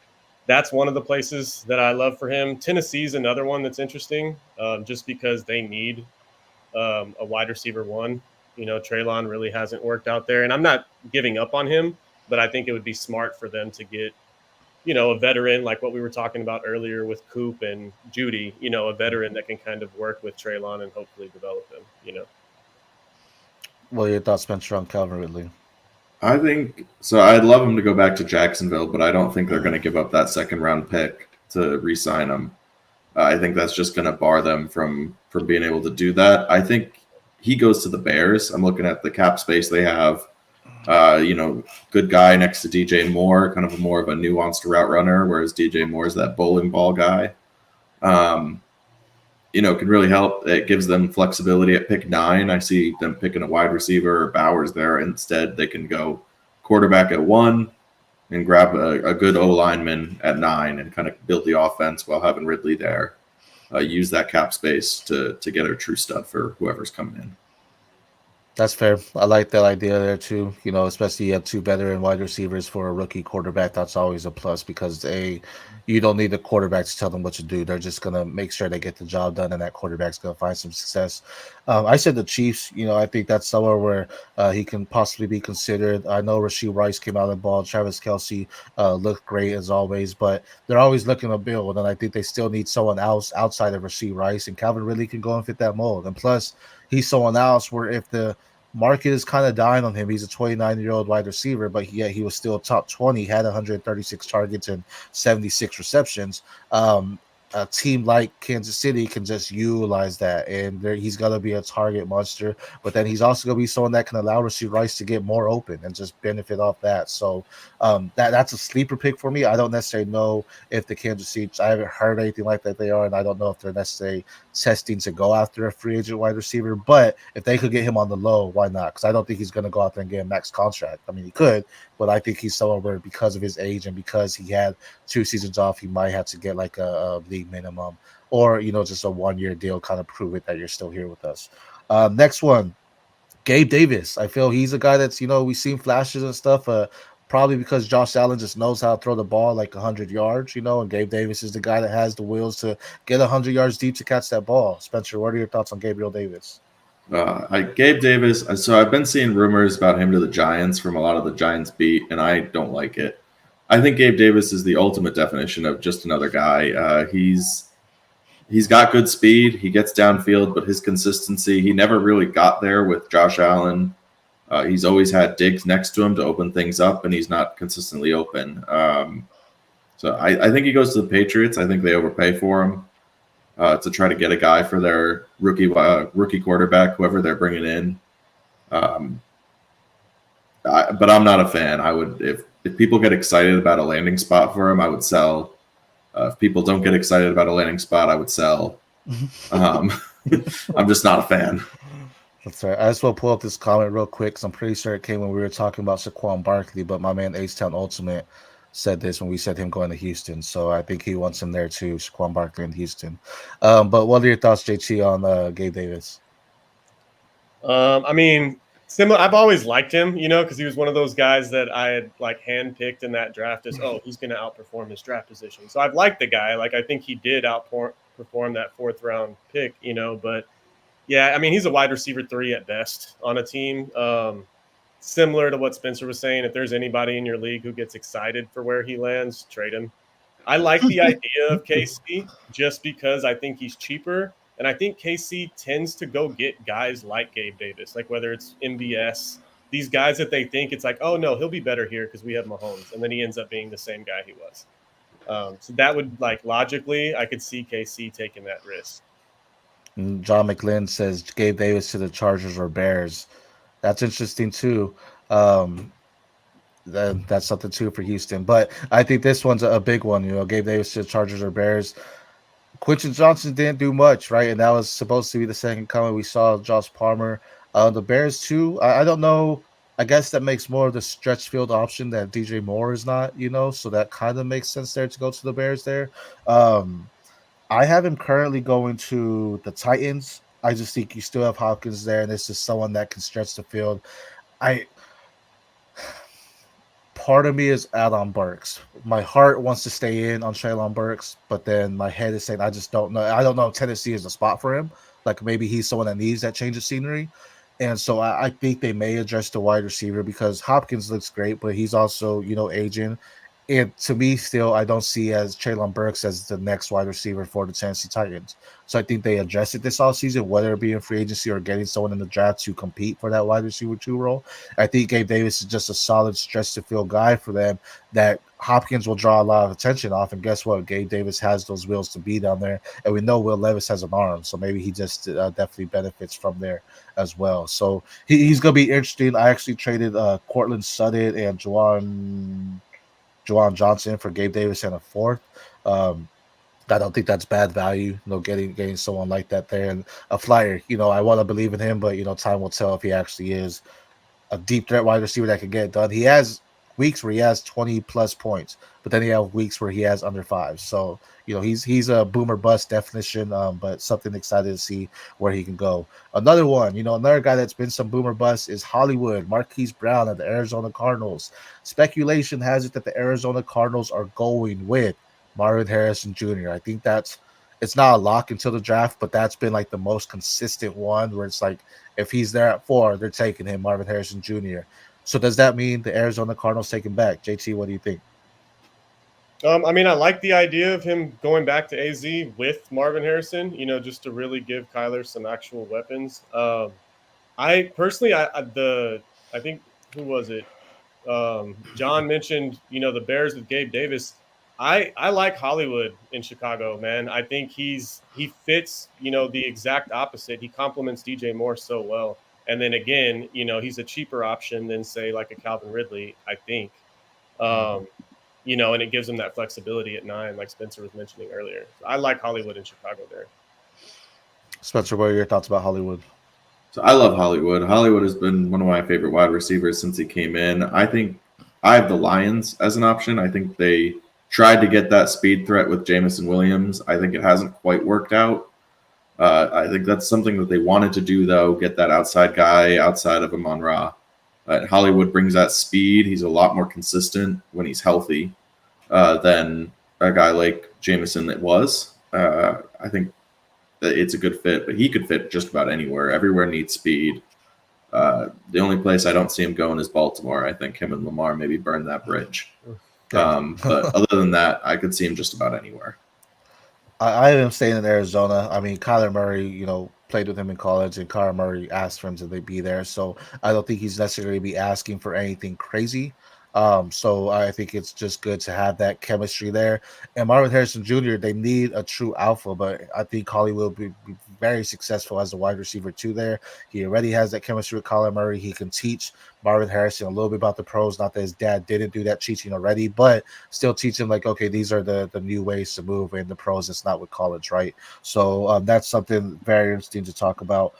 that's one of the places that I love for him. Tennessee's another one that's interesting, just because they need a wide receiver one. Treylon really hasn't worked out there, and I'm not giving up on him, but I think it would be smart for them to get, a veteran like what we were talking about earlier with Coop and Judy, a veteran that can kind of work with Treylon and hopefully develop him, What are your thoughts, Spencer, on Calvin Ridley? I think so. I'd love him to go back to Jacksonville, but I don't think they're going to give up that second-round pick to re-sign him. I think that's just going to bar them from being able to do that. I think he goes to the Bears. I'm looking at the cap space they have. Good guy next to DJ Moore, kind of more of a nuanced route runner, whereas DJ Moore is that bowling ball guy. Can really help. It gives them flexibility at pick 9. I see them picking a wide receiver or Bowers there. Instead, they can go quarterback at 1 and grab a good O-lineman at 9 and kind of build the offense while having Ridley there. Use that cap space to get a true stud for whoever's coming in. That's fair. I like that idea there too. Especially you have two veteran wide receivers for a rookie quarterback. That's always a plus because you don't need the quarterback to tell them what to do. They're just gonna make sure they get the job done, and that quarterback's gonna find some success. I said the Chiefs. I think that's somewhere where he can possibly be considered. I know Rasheed Rice came out and ball. Travis Kelsey looked great as always, but they're always looking to build, and I think they still need someone else outside of Rasheed Rice, and Calvin Ridley can go and fit that mold. And plus, he's someone else where if the market is kind of dying on him. He's a 29-year-old wide receiver, but yet he was still top 20. Had 136 targets and 76 receptions. A team like Kansas City can just utilize that, and he's going to be a target monster. But then he's also going to be someone that can allow Rasheed Rice to get more open and just benefit off that. So that's a sleeper pick for me. I don't necessarily know if the Kansas City. I haven't heard anything like that they are, and I don't know if they're necessarily testing to go after a free agent wide receiver. But if they could get him on the low, why not? Because I don't think he's going to go out there and get a max contract. I mean, he could, but I think he's someone where because of his age and because he had 2 seasons off, he might have to get like a league minimum or just a 1-year deal, kind of prove it that you're still here with us. Next one, Gabe Davis. I feel he's a guy that's we've seen flashes and stuff. Probably because Josh Allen just knows how to throw the ball like 100 yards, and Gabe Davis is the guy that has the wheels to get 100 yards deep to catch that ball. Spencer, what are your thoughts on Gabriel Davis? Gabe Davis. So I've been seeing rumors about him to the Giants from a lot of the Giants beat, and I don't like it. I think Gabe Davis is the ultimate definition of just another guy. He's got good speed. He gets downfield, but his consistency, he never really got there with Josh Allen. He's always had Diggs next to him to open things up, and he's not consistently open. So I think he goes to the Patriots. I think they overpay for him to try to get a guy for their rookie quarterback, whoever they're bringing in. But I'm not a fan. I would if people get excited about a landing spot for him, I would sell. If people don't get excited about a landing spot, I would sell. I'm just not a fan. That's right. I just want to pull up this comment real quick because I'm pretty sure it came when we were talking about Saquon Barkley, but my man H-Town Ultimate said this when we said him going to Houston. So I think he wants him there too, Saquon Barkley in Houston. But what are your thoughts, JT, on Gabe Davis? I mean, similar. I've always liked him, because he was one of those guys that I had like handpicked in that draft as, he's going to outperform his draft position. So I've liked the guy. Like I think he did outperform that 4th round pick, but yeah, I mean, he's a wide receiver 3 at best on a team. Similar to what Spencer was saying, if there's anybody in your league who gets excited for where he lands, trade him. I like the idea of KC just because I think he's cheaper. And I think KC tends to go get guys like Gabe Davis, like whether it's MBS, these guys that they think it's like, oh, no, he'll be better here because we have Mahomes. And then he ends up being the same guy he was. So that would, like, logically, I could see KC taking that risk. John McLean says Gabe Davis to the Chargers or Bears. That's interesting too. That's something too for Houston. But I think this one's a big one. Gabe Davis to the Chargers or Bears. Quentin Johnson didn't do much, right? And that was supposed to be the second coming. We saw Josh Palmer. The Bears too. I don't know. I guess that makes more of the stretch field option that DJ Moore is not. So that kind of makes sense there to go to the Bears there. I have him currently going to the Titans. I just think you still have Hopkins there, and this is someone that can stretch the field. Part of me is out on Burks. My heart wants to stay in on Treylon Burks, but then my head is saying I just don't know. I don't know if Tennessee is a spot for him. Like maybe he's someone that needs that change of scenery. And so I think they may address the wide receiver because Hopkins looks great, but he's also, aging. And to me, still, I don't see as Treylon Burks as the next wide receiver for the Tennessee Titans. So I think they address it this offseason, whether it be in free agency or getting someone in the draft to compete for that wide receiver 2 role. I think Gabe Davis is just a solid stretch to field guy for them that Hopkins will draw a lot of attention off. And guess what? Gabe Davis has those wheels to be down there. And we know Will Levis has an arm, so maybe he just definitely benefits from there as well. So he's going to be interesting. I actually traded Cortland Sutton and Juwan Johnson for Gabe Davis and a 4th. I don't think that's bad value, getting someone like that there. And a flyer, I want to believe in him, but, time will tell if he actually is a deep threat wide receiver that can get it done. He has weeks where he has 20 plus points, but then he have weeks where he has under 5. So he's a boomer bust definition, but something excited to see where he can go. Another one, another guy that's been some boomer bust is Hollywood Marquise Brown at the Arizona Cardinals. Speculation has it that the Arizona Cardinals are going with Marvin Harrison Jr. I think it's not a lock until the draft, but that's been like the most consistent one where it's like if he's there at 4, they're taking him, Marvin Harrison Jr. So does that mean the Arizona Cardinals take him back? JT, what do you think? I mean, I like the idea of him going back to AZ with Marvin Harrison, just to really give Kyler some actual weapons. I personally, I think, who was it? John mentioned, the Bears with Gabe Davis. I like Hollywood in Chicago, man. I think he fits, the exact opposite. He complements DJ Moore so well. And then again, he's a cheaper option than say like a Calvin Ridley, I think. And it gives him that flexibility at 9, like Spencer was mentioning earlier. I like Hollywood in Chicago there. Spencer, what are your thoughts about Hollywood? So I love Hollywood. Hollywood has been one of my favorite wide receivers since he came in. I think I have the Lions as an option. I think they tried to get that speed threat with Jamison Williams. I think it hasn't quite worked out. I think that's something that they wanted to do, though, get that outside guy outside of Amon-Ra. Hollywood brings that speed. He's a lot more consistent when he's healthy than a guy like Jamison that was. I think that it's a good fit, but he could fit just about anywhere. Everywhere needs speed. The only place I don't see him going is Baltimore. I think him and Lamar maybe burn that bridge. But other than that, I could see him just about anywhere. I have him staying in Arizona. I mean, Kyler Murray, played with him in college, and Kyler Murray asked for him to be there. So I don't think he's necessarily be asking for anything crazy. So I think it's just good to have that chemistry there. And Marvin Harrison Jr., they need a true alpha, but I think Hollywood will be very successful as a wide receiver too there. He already has that chemistry with Kyler Murray. He can teach Marvin Harrison a little bit about the pros. Not that his dad didn't do that teaching already, but still teach him like, okay, these are the new ways to move in the pros. It's not with college, right? So that's something very interesting to talk about.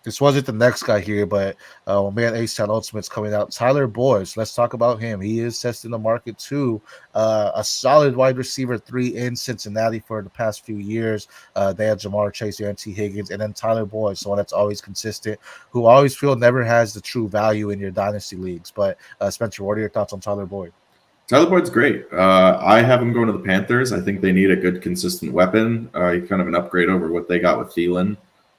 This wasn't the next guy here, but man, H-Town Ultimate's coming out. Tyler Boyd, let's talk about him. He is testing the market too. A solid wide receiver 3 in Cincinnati for the past few years. They had Jamar Chase, T. Higgins, and then Tyler Boyd, someone that's always consistent, who I always feel never has the true value in your dynasty leagues. But Spencer, what are your thoughts on Tyler Boyd? Tyler Boyd's great. I have him going to the Panthers. I think they need a good, consistent weapon. Kind of an upgrade over what they got with Thielen.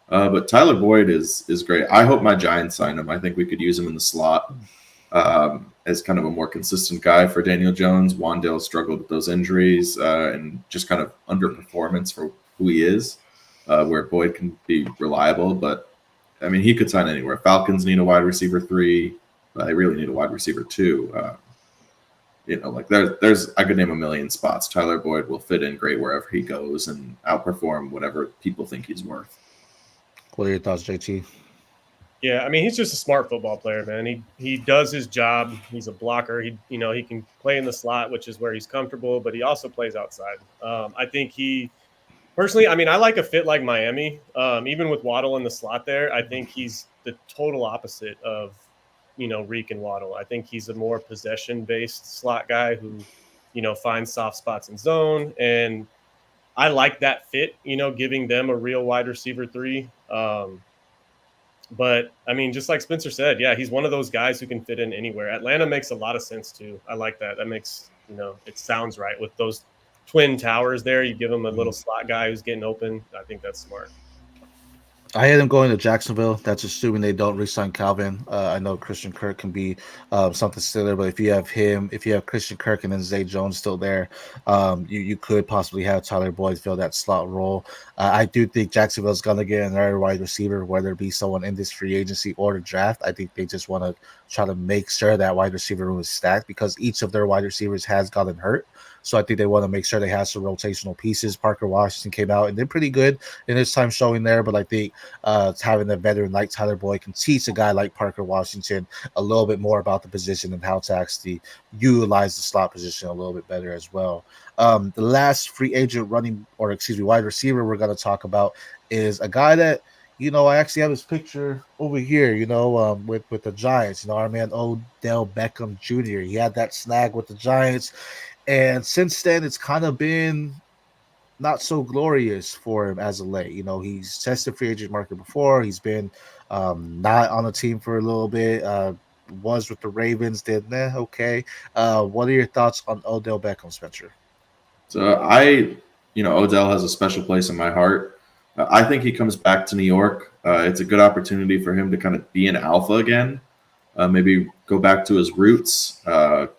But Tyler Boyd is great. I hope my Giants sign him. I think we could use him in the slot as kind of a more consistent guy for Daniel Jones. Wandale struggled with those injuries and just kind of underperformance for who he is, where Boyd can be reliable. But, I mean, he could sign anywhere. Falcons need a wide receiver 3. They really need a wide receiver 2. There's I could name a million spots. Tyler Boyd will fit in great wherever he goes and outperform whatever people think he's worth. What are your thoughts, JT? Yeah, I mean, he's just a smart football player, man. He does his job. He's a blocker. He can play in the slot, which is where he's comfortable, but he also plays outside. I think personally, I mean, I like a fit like Miami. Even with Waddle in the slot there, I think he's the total opposite of, Reek and Waddle. I think he's a more possession-based slot guy who, finds soft spots in zone. And I like that fit, giving them a real wide receiver 3. But, I mean, just like Spencer said, yeah, he's one of those guys who can fit in anywhere. Atlanta makes a lot of sense, too. I like that. That makes, it sounds right. With those twin towers there, you give him a little slot guy who's getting open. I think that's smart. I had him going to Jacksonville. That's assuming they don't re-sign Calvin. I know Christian Kirk can be something similar, but if you have Christian Kirk and then Zay Jones still there, you could possibly have Tyler Boyd fill that slot role. I do think Jacksonville's going to get another wide receiver, whether it be someone in this free agency or the draft. I think they just want to try to make sure that wide receiver room is stacked because each of their wide receivers has gotten hurt. So I think they want to make sure they have some rotational pieces. Parker Washington came out and did pretty good in his time showing there, but I think having a veteran like Tyler Boyd can teach a guy like Parker Washington a little bit more about the position and how to actually utilize the slot position a little bit better as well. The last free agent wide receiver we're going to talk about is a guy that I actually have his picture over here, with the Giants. Our man Odell Beckham Jr. He had that snag with the Giants, and since then it's kind of been not so glorious for him as of late. He's tested free agent market before. He's been not on the team for a little bit. Was with the Ravens, did okay. What are your thoughts on Odell Beckham, Spencer? So Odell has a special place in my heart. I think he comes back to New York. It's a good opportunity for him to kind of be an alpha again. Maybe go back to his roots,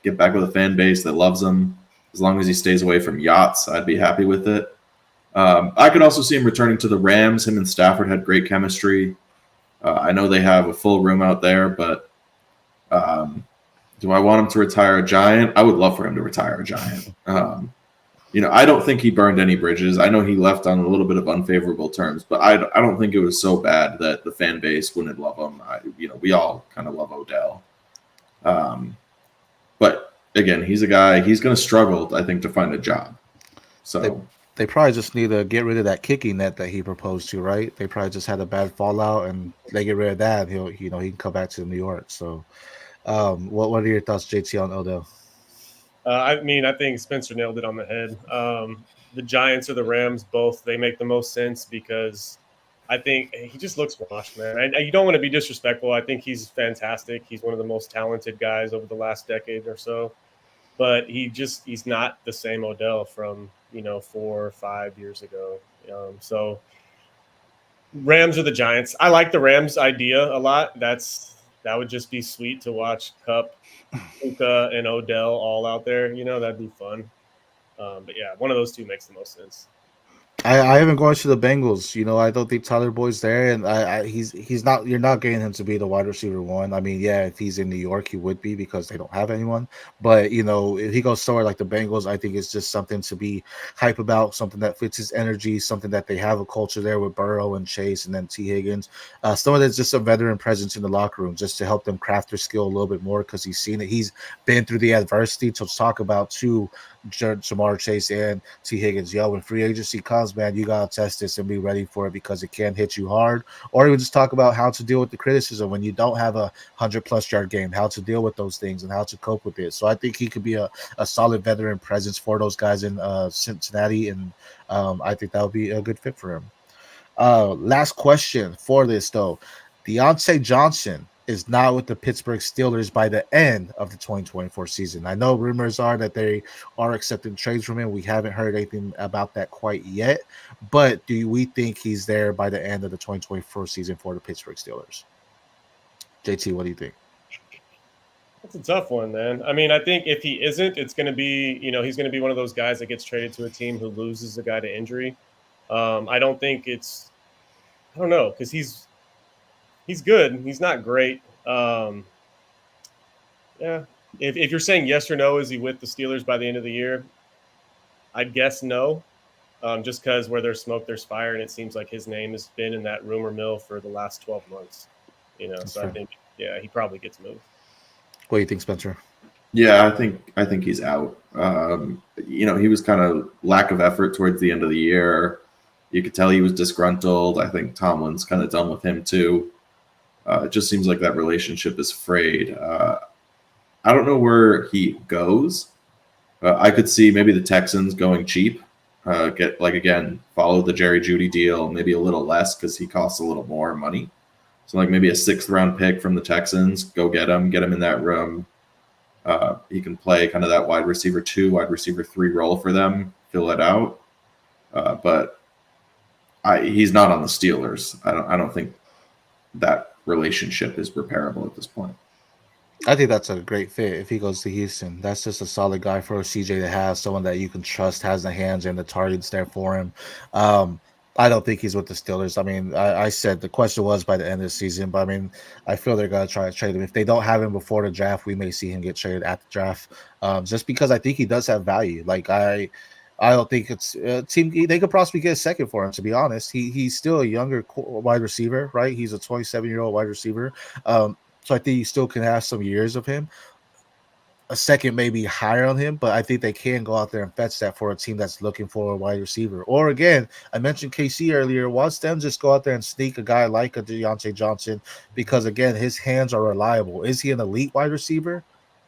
get back with a fan base that loves him. As long as he stays away from yachts, I'd be happy with it. I could also see him returning to the Rams. Him and Stafford had great chemistry. I know they have a full room out there, but do I want him to retire a Giant? I would love for him to retire a Giant. I don't think he burned any bridges. I know he left on a little bit of unfavorable terms, but I don't think it was so bad that the fan base wouldn't love him. We all kind of love Odell. But again, he's a guy, he's going to struggle, I think, to find a job. So they probably just need to get rid of that kicking net that he proposed to, right? They probably just had a bad fallout, and they get rid of that. He can come back to New York. So, what are your thoughts, JT, on Odell? I think Spencer nailed it on the head. The Giants or the Rams, both, they make the most sense because I think he just looks washed, man. You don't want to be disrespectful. I think he's fantastic. He's one of the most talented guys over the last decade or so. But he's not the same Odell from, 4 or 5 years ago. So Rams or the Giants. I like the Rams idea a lot. That would just be sweet to watch Kupp, Puka, and Odell all out there. That'd be fun. But yeah, one of those two makes the most sense. I haven't gone to the Bengals. I don't think Tyler Boyd's there, and he's not. You're not getting him to be the wide receiver one. I mean, yeah, if he's in New York, he would be because they don't have anyone. But if he goes somewhere like the Bengals, I think it's just something to be hype about, something that fits his energy, something that they have a culture there with Burrow and Chase, and then T Higgins. Someone that's just a veteran presence in the locker room, just to help them craft their skill a little bit more because he's seen it. He's been through the adversity. To talk about too, Jamar Chase and T Higgins. When free agency comes, man, you gotta test this and be ready for it because it can hit you hard. Or even just talk about how to deal with the criticism when you don't have a 100+ yard game, how to deal with those things and how to cope with it. So I think he could be a solid veteran presence for those guys in Cincinnati, and I think that would be a good fit for him. Last question for this though. Deontay Johnson is not with the Pittsburgh Steelers by the end of the 2024 season. I know rumors are that they are accepting trades from him. We haven't heard anything about that quite yet, but do we think he's there by the end of the 2024 season for the Pittsburgh Steelers? JT, what do you think? That's a tough one, man. I think if he isn't, it's going to be, he's going to be one of those guys that gets traded to a team who loses a guy to injury. I don't know, because he's good. He's not great. Yeah. If you're saying yes or no, is he with the Steelers by the end of the year? I'd guess no, just because where there's smoke, there's fire, and it seems like his name has been in that rumor mill for the last 12 months. That's so fair. I think, yeah, he probably gets moved. What do you think, Spencer? Yeah, I think he's out. He was kind of lack of effort towards the end of the year. You could tell he was disgruntled. I think Tomlin's kind of done with him too. It just seems like that relationship is frayed. I don't know where he goes. I could see maybe the Texans going cheap. Follow the Jerry Jeudy deal, maybe a little less because he costs a little more money. So maybe a 6th round pick from the Texans, go get him in that room. He can play kind of that wide receiver 2, wide receiver 3 role for them, fill it out. But he's not on the Steelers. I don't think that relationship is repairable at this point. I think that's a great fit if he goes to Houston. That's just a solid guy for CJ to have, someone that you can trust, has the hands and the targets there for him. I don't think he's with the Steelers. I said the question was by the end of the season, but I feel they're going to try to trade him. If they don't have him before the draft, we may see him get traded at the draft, just because I think he does have value. I don't think it's a team. They could possibly get a second for him, to be honest. He's still a younger wide receiver, right? He's a 27-year-old wide receiver. So I think you still can have some years of him. a second maybe higher on him, but I think they can go out there and fetch that for a team that's looking for a wide receiver. Or again, I mentioned KC earlier. Watch them just go out there and sneak a guy like a Deontay Johnson because again, his hands are reliable. Is he an elite wide receiver?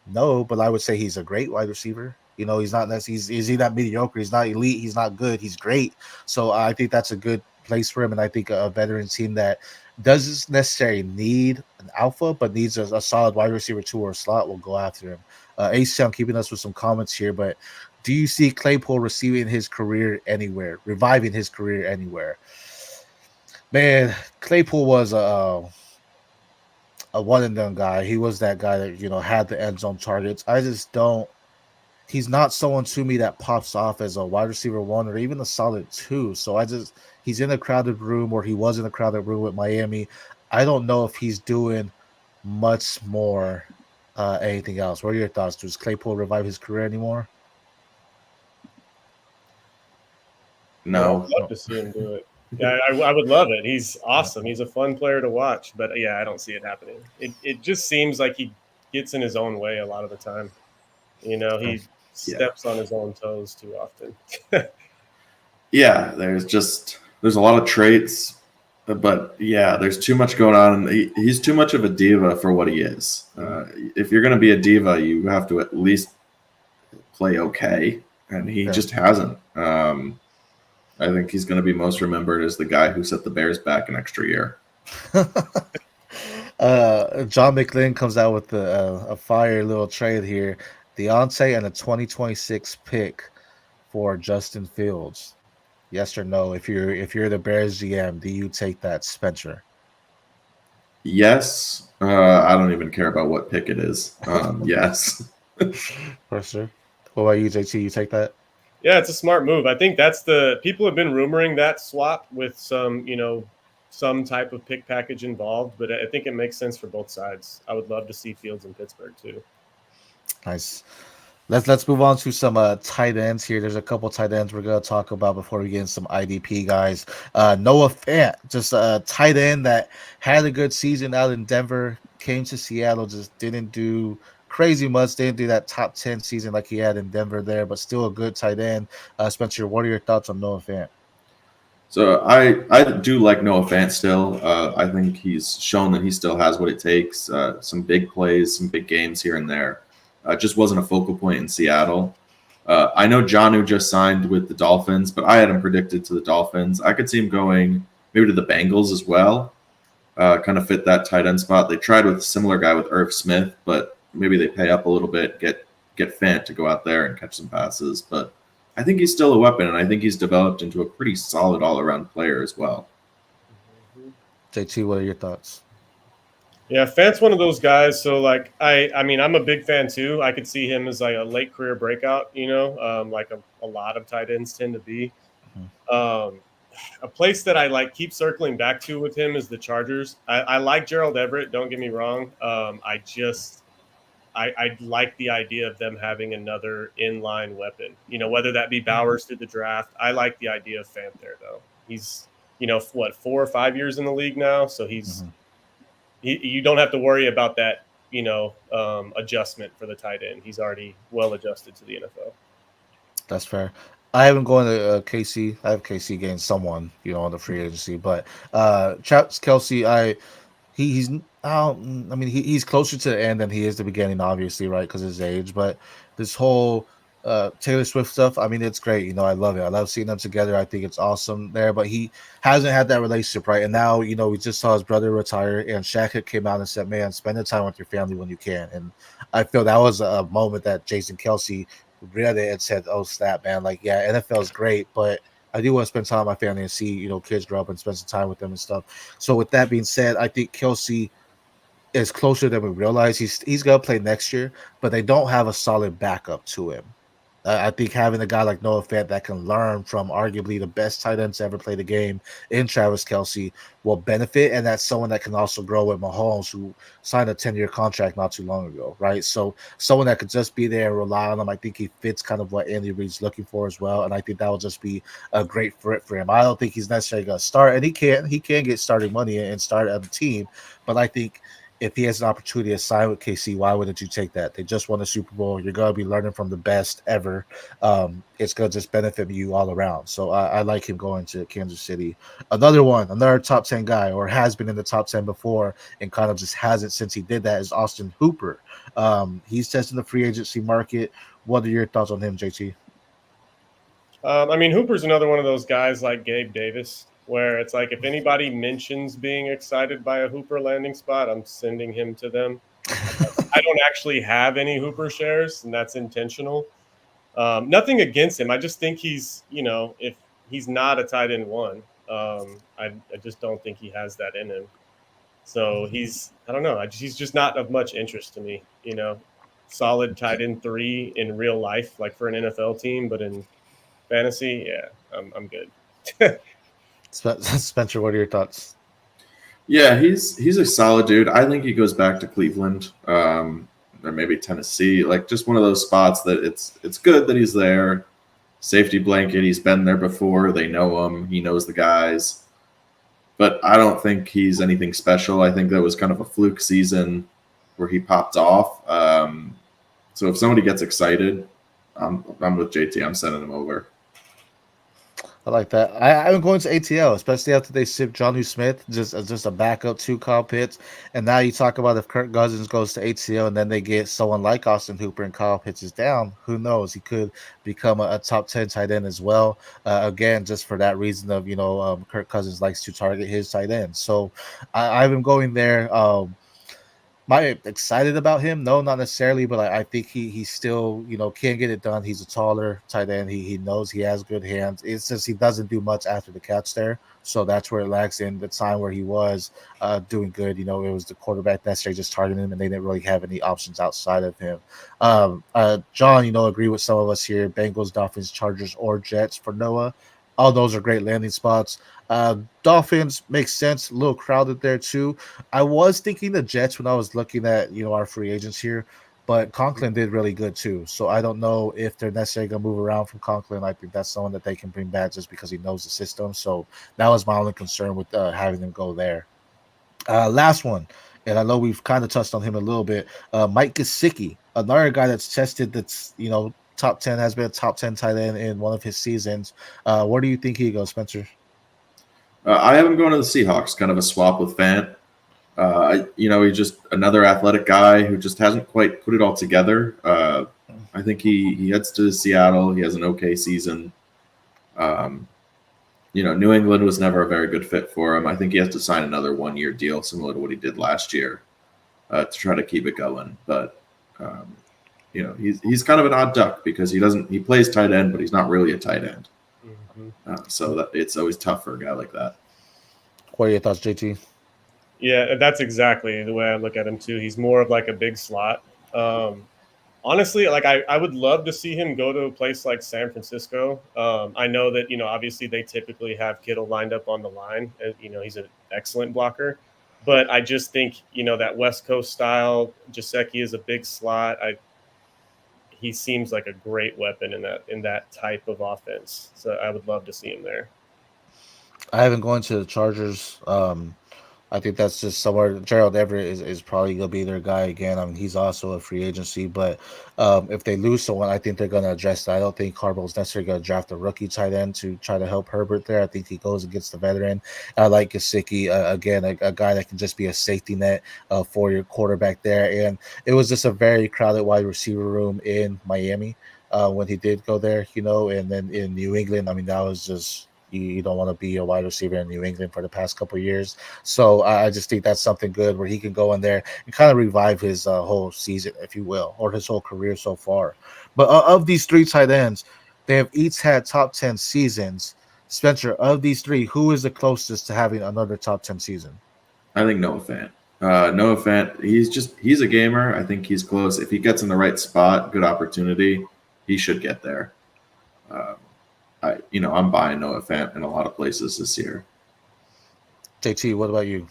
No, but I would say he's a great wide receiver. He's not is he not mediocre? He's not elite. He's not good. He's great. So I think that's a good place for him, and I think a veteran team that doesn't necessarily need an alpha, but needs a solid wide receiver 2 or a slot will go after him. Ace, I'm keeping us with some comments here, but do you see Claypool reviving his career anywhere? Man, Claypool was a one and done guy. He was that guy that had the end zone targets. I just don't. He's not someone to me that pops off as a wide receiver 1 or even a solid 2. So he's in a crowded room, or he was in a crowded room with Miami. I don't know if he's doing much more anything else. What are your thoughts? Does Claypool revive his career anymore? No. I'd love to see him do it. Yeah, I would love it. He's awesome. He's a fun player to watch. But yeah, I don't see it happening. It just seems like he gets in his own way a lot of the time. He steps on his own toes too often. Yeah, there's a lot of traits, but yeah, there's too much going on. He's too much of a diva for what he is. If you're going to be a diva, you have to at least play okay, and he just hasn't. I think he's going to be most remembered as the guy who set the Bears back an extra year. John McLean comes out with a fire little trade here. Deontay and a 2026 pick for Justin Fields. Yes or no? If you're the Bears GM, do you take that, Spencer? Yes. I don't even care about what pick it is. Yes. For sure. What about you, JT? You take that? Yeah, it's a smart move. I think people have been rumoring that swap with some type of pick package involved, but I think it makes sense for both sides. I would love to see Fields in Pittsburgh too. Nice. Let's move on to some tight ends here. There's a couple tight ends we're gonna talk about before we get in some IDP guys. Noah Fant, just a tight end that had a good season out in Denver, came to Seattle, just didn't do crazy much. Didn't do that top 10 season like he had in Denver there, but still a good tight end. Spencer, what are your thoughts on Noah Fant? So I do like Noah Fant still. I think he's shown that he still has what it takes. Some big plays, some big games here and there. Just wasn't a focal point in Seattle. I know Jonnu just signed with the Dolphins, but I had him predicted to the Dolphins. I could see him going maybe to the Bengals as well. Kind of fit that tight end spot. They tried with a similar guy with Irv Smith, but maybe they pay up a little bit, get Fant to go out there and catch some passes. But I think he's still a weapon, and I think he's developed into a pretty solid all-around player as well. JT, what are your thoughts? Yeah, Fant's one of those guys. So, I mean, I'm a big fan too. I could see him as like a late career breakout, like a lot of tight ends tend to be. A place that I keep circling back to with him is the Chargers. I like Gerald Everett. Don't get me wrong. I like the idea of them having another inline weapon, whether that be Bowers through the draft. I like the idea of Fant there, though. He's, 4 or 5 years in the league now. So you don't have to worry about that, adjustment for the tight end. He's already well adjusted to the NFL. That's fair. I haven't gone to KC. I have KC getting someone, on the free agency, but Travis Kelce, he's closer to the end than he is the beginning, obviously, right? Because of his age. But this whole Taylor Swift stuff, it's great. I love it. I love seeing them together. I think it's awesome there. But he hasn't had that relationship, right? And now, we just saw his brother retire, and Shaq came out and said, "Man, spend the time with your family when you can." And I feel that was a moment that Jason Kelce read it and said, "Oh snap, man! NFL is great, but I do want to spend time with my family and see, kids grow up and spend some time with them and stuff." So with that being said, I think Kelce is closer than we realize. He's gonna play next year, but they don't have a solid backup to him. I think having a guy like Noah Fant that can learn from arguably the best tight ends to ever play the game in Travis Kelce will benefit, and that's someone that can also grow with Mahomes, who signed a 10-year contract not too long ago, right? So someone that could just be there and rely on him. I think he fits kind of what Andy Reid's looking for as well, and I think that will just be a great fit for him. I don't think he's necessarily going to start, and he can get starting money and start on the team, but I think if he has an opportunity to sign with KC, why wouldn't you take that? They just won a Super Bowl. You're going to be learning from the best ever. It's going to just benefit you all around. So I like him going to Kansas City. Another top 10 guy, or has been in the top 10 before and kind of just hasn't since he did that, is Austin Hooper. He's testing the free agency market. What are your thoughts on him, JT? I mean, Hooper's another one of those guys like Gabe Davis, where it's like if anybody mentions being excited by a Hooper landing spot, I'm sending him to them. I don't actually have any Hooper shares, and that's intentional. Nothing against him. I just think he's, if he's not a tight end one, I just don't think he has that in him. So I don't know. He's just not of much interest to me. Solid tight end 3 in real life, like for an NFL team, but in fantasy, yeah, I'm good. Spencer, what are your thoughts? Yeah, he's a solid dude. I think he goes back to Cleveland, or maybe Tennessee, like just one of those spots that it's good that he's there. Safety blanket. He's been there before. They know him. He knows the guys. But I don't think he's anything special. I think that was kind of a fluke season where he popped off. So if somebody gets excited, I'm with JT. I'm sending him over. I like that. I'm going to ATL, especially after they shipped Jonnu Smith just as just a backup to Kyle Pitts. And now you talk about if Kirk Cousins goes to ATL and then they get someone like Austin Hooper and Kyle Pitts is down, who knows? He could become a top 10 tight end as well. Again, just for that reason of, Kirk Cousins likes to target his tight end. So I'm going there. Am I excited about him? No, not necessarily, but I think he still, can get it done. He's a taller tight end. He knows he has good hands. It's just he doesn't do much after the catch there. So that's where it lacks in the time where he was doing good. It was the quarterback necessarily just targeting him, and they didn't really have any options outside of him. John, agree with some of us here. Bengals, Dolphins, Chargers, or Jets for Noah. All those are great landing spots. Dolphins makes sense. A little crowded there too. I was thinking the Jets when I was looking at our free agents here, but Conklin did really good too. So I don't know if they're necessarily gonna move around from Conklin. I think that's someone that they can bring back just because he knows the system. So that was my only concern with having them go there. Last one, and I know we've kind of touched on him a little bit. Mike Gesicki, another guy that's tested. That's top 10, has been a top 10 tight end in one of his seasons. Where do you think he goes, Spencer? I have him going to the Seahawks, kind of a swap with Fant. He's just another athletic guy who just hasn't quite put it all together. I think he heads to Seattle. He has an okay season. New England was never a very good fit for him. I think he has to sign another 1-year deal, similar to what he did last year, to try to keep it going. But he's kind of an odd duck because he plays tight end, but he's not really a tight end. So it's always tough for a guy like that. What are your thoughts, JT? Yeah, that's exactly the way I look at him too. He's more of like a big slot. Honestly, like I would love to see him go to a place like San Francisco. I know that obviously they typically have Kittle lined up on the line. He's an excellent blocker, but I just think that West Coast style. Gesicki is a big slot. He seems like a great weapon in that type of offense. So I would love to see him there. I haven't gone to the Chargers. I think that's just somewhere. Gerald Everett is probably going to be their guy again. I mean, he's also a free agency, but if they lose someone, I think they're going to address that. I don't think Carball's necessarily going to draft a rookie tight end to try to help Herbert there. I think he goes against the veteran. I like Gesicki, again, a guy that can just be a safety net for your quarterback there. And it was just a very crowded wide receiver room in Miami when he did go there, and then in New England, I mean, that was just – you don't want to be a wide receiver in New England for the past couple of years. So I just think that's something good where he can go in there and kind of revive his whole season, if you will, or his whole career so far. But of these 3 tight ends, they have each had top 10 seasons. Spencer, of these 3, who is the closest to having another top 10 season? I think Noah Fant. Noah Fant, he's a gamer. I think he's close. If he gets in the right spot, good opportunity, he should get there. I'm buying Noah Fant in a lot of places this year. JT, what about you?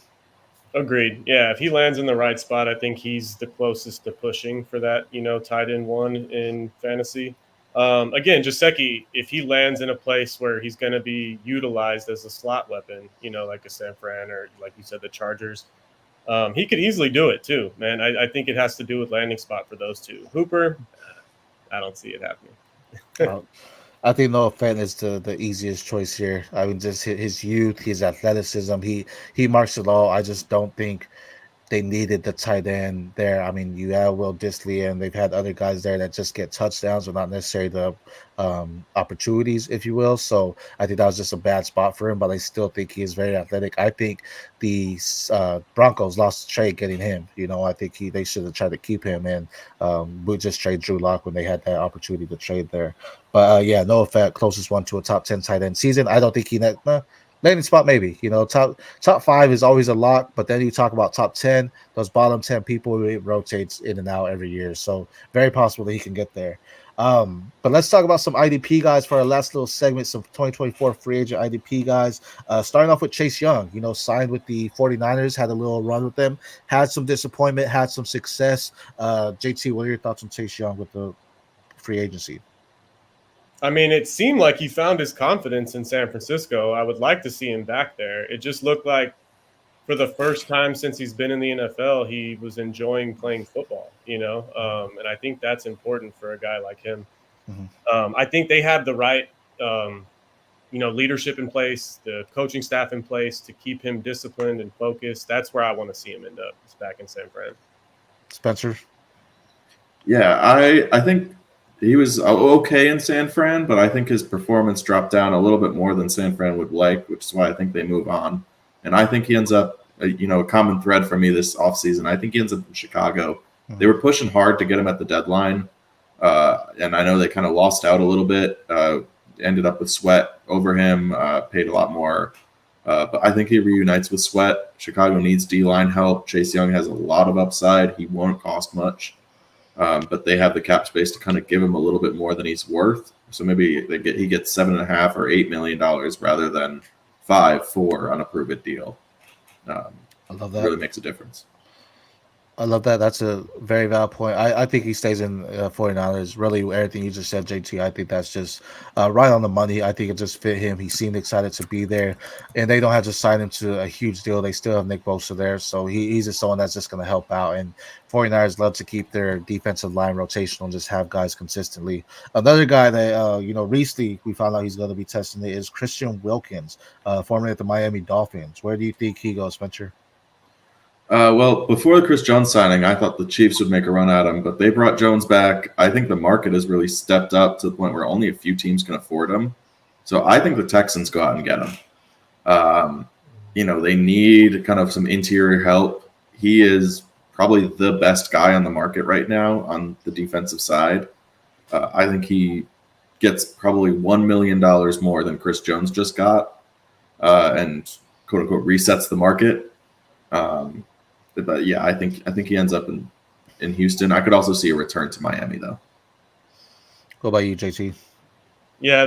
Agreed. Yeah, if he lands in the right spot, I think he's the closest to pushing for that, tight end 1 in fantasy. Again, Gesicki, if he lands in a place where he's going to be utilized as a slot weapon, like a San Fran or like you said, the Chargers, He could easily do it too, man. I think it has to do with landing spot for those two. Hooper, I don't see it happening. I think Noah Fent is the easiest choice here. I mean, just his youth, his athleticism, he marks it all. I just don't think they needed the tight end there. I mean, you have Will Disley, and they've had other guys there that just get touchdowns, but not necessarily the opportunities, if you will. So I think that was just a bad spot for him, but I still think he is very athletic. I think the Broncos lost the trade getting him. You know, I think they should have tried to keep him, and we just trade Drew Lock when they had that opportunity to trade there. But yeah, no effect, closest one to a top 10 tight end season. I don't think he landing spot maybe. You know, top 5 is always a lock, but then you talk about top 10, those bottom 10 people, it rotates in and out every year. So very possible that he can get there. But let's talk about some IDP guys for our last little segment, some 2024 free agent IDP guys. Starting off with Chase Young, you know, signed with the 49ers, had a little run with them, had some disappointment, had some success. JT, what are your thoughts on Chase Young with the free agency? I mean, it seemed like he found his confidence in San Francisco. I would like to see him back there. It just looked like for the first time since he's been in the NFL, he was enjoying playing football, you know? And I think that's important for a guy like him. Mm-hmm. I think they have the right, leadership in place, the coaching staff in place to keep him disciplined and focused. That's where I want to see him end up, is back in San Fran. Spencer? Yeah, I think he was okay in San Fran, but I think his performance dropped down a little bit more than San Fran would like, which is why I think they move on. And I think he ends up, a common thread for me this offseason. I think he ends up in Chicago. Mm-hmm. They were pushing hard to get him at the deadline, and I know they kind of lost out a little bit. Ended up with Sweat over him, paid a lot more. But I think he reunites with Sweat. Chicago needs D-line help. Chase Young has a lot of upside. He won't cost much. But they have the cap space to kind of give him a little bit more than he's worth. So maybe he gets $7.5 or $8 million rather than 5 for on a prove-it deal. I love that. Really makes a difference. I love that. That's a very valid point. I think he stays in 49ers. Really, everything you just said, JT, I think that's just right on the money. I think it just fit him. He seemed excited to be there. And they don't have to sign him to a huge deal. They still have Nick Bosa there. So he's just someone that's just going to help out. And 49ers love to keep their defensive line rotational and just have guys consistently. Another guy that, recently we found out he's going to be testing it is Christian Wilkins, formerly at the Miami Dolphins. Where do you think he goes, Spencer? Well, before the Chris Jones signing, I thought the Chiefs would make a run at him, but they brought Jones back. I think the market has really stepped up to the point where only a few teams can afford him. So I think the Texans go out and get him. They need kind of some interior help. He is probably the best guy on the market right now on the defensive side. I think he gets probably $1 million more than Chris Jones just got, and quote unquote resets the market. But yeah, I think he ends up in Houston. I could also see a return to Miami though. What about you, JT? Yeah,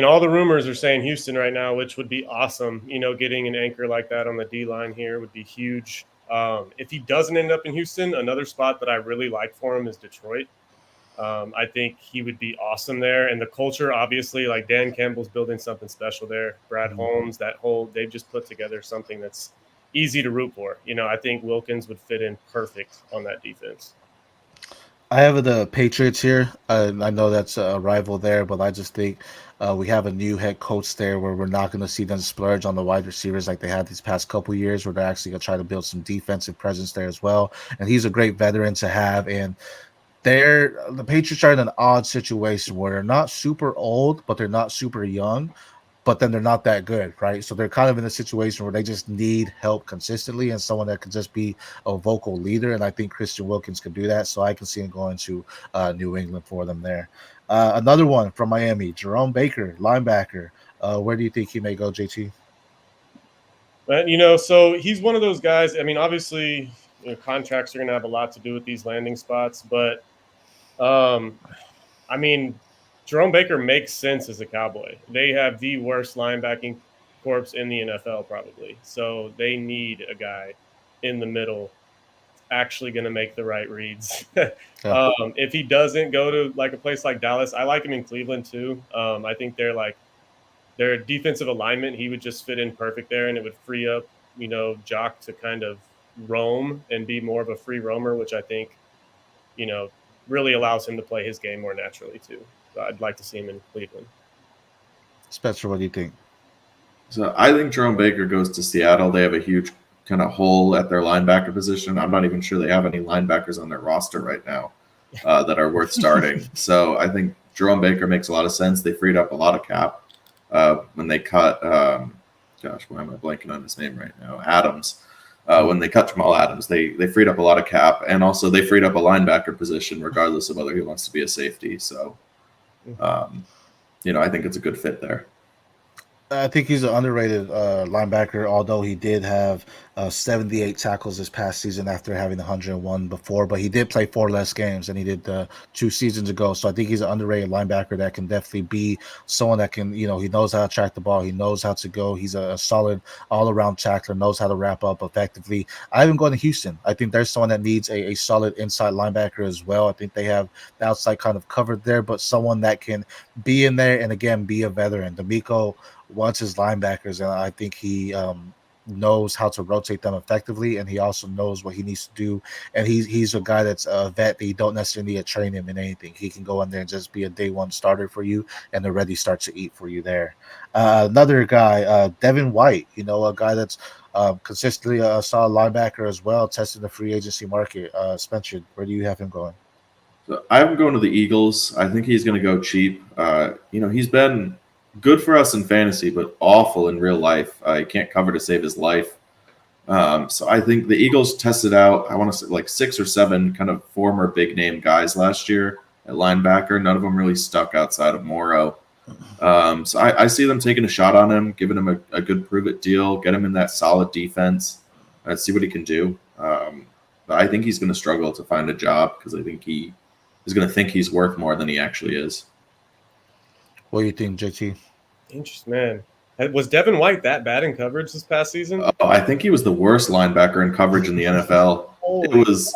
all the rumors are saying Houston right now, which would be awesome. Getting an anchor like that on the D line here would be huge. If he doesn't end up in Houston, another spot that I really like for him is Detroit. I think he would be awesome there. And the culture, obviously, like Dan Campbell's building something special there. Brad Holmes, they've just put together something that's easy to root for. I think Wilkins would fit in perfect on that defense. I have the Patriots here. I know that's a rival there, but I just think we have a new head coach there where we're not going to see them splurge on the wide receivers like they had these past couple years, where they're actually going to try to build some defensive presence there as well. And he's a great veteran to have. And the Patriots are in an odd situation where they're not super old, but they're not super young. But then they're not that good, right? So they're kind of in a situation where they just need help consistently and someone that can just be a vocal leader. And I think Christian Wilkins can do that. So I can see him going to New England for them there. Another one from Miami, Jerome Baker, linebacker. Where do you think he may go, JT? So he's one of those guys. I mean, obviously, contracts are going to have a lot to do with these landing spots. But, Jerome Baker makes sense as a Cowboy. They have the worst linebacking corps in the NFL probably. So they need a guy in the middle actually going to make the right reads. If he doesn't go to like a place like Dallas, I like him in Cleveland too. I think their defensive alignment, he would just fit in perfect there, and it would free up, Jock to kind of roam and be more of a free roamer, which I think, really allows him to play his game more naturally too. So I'd like to see him in Cleveland. Spencer, what do you think? So I think Jerome Baker goes to Seattle. They have a huge kind of hole at their linebacker position. I'm not even sure they have any linebackers on their roster right now that are worth starting. So I think Jerome Baker makes a lot of sense. They freed up a lot of cap when they cut, gosh, why am I blanking on his name right now? Adams. When they cut Jamal Adams, they freed up a lot of cap, and also they freed up a linebacker position, regardless of whether he wants to be a safety. So, I think it's a good fit there. I think he's an underrated linebacker, although he did have 78 tackles this past season after having 101 before. But he did play 4 less games than he did 2 seasons ago. So I think he's an underrated linebacker that can definitely be someone that can, he knows how to track the ball. He knows how to go. He's a solid all-around tackler, knows how to wrap up effectively. I even going to Houston. I think there's someone that needs a solid inside linebacker as well. I think they have the outside kind of covered there, but someone that can be in there and, again, be a veteran. D'Amico wants his linebackers, and I think he knows how to rotate them effectively, and he also knows what he needs to do. And he's a guy that's a vet that you don't necessarily need to train him in anything. He can go in there and just be a day one starter for you and already start to eat for you there. Another guy, Devin White, a guy that's consistently a solid linebacker as well, testing the free agency market. Spencer, where do you have him going? So I'm going to the Eagles. I think he's going to go cheap. He's been good for us in fantasy, but awful in real life. He can't cover to save his life. So I think the Eagles tested out, I want to say like 6 or 7 kind of former big name guys last year at linebacker. None of them really stuck outside of Morrow. So I see them taking a shot on him, giving him a good prove-it deal, get him in that solid defense, and see what he can do. But I think he's going to struggle to find a job because I think he is going to think he's worth more than he actually is. What do you think, JT? Interesting, man. Was Devin White that bad in coverage this past season? Oh, I think he was the worst linebacker in coverage in the NFL. It was,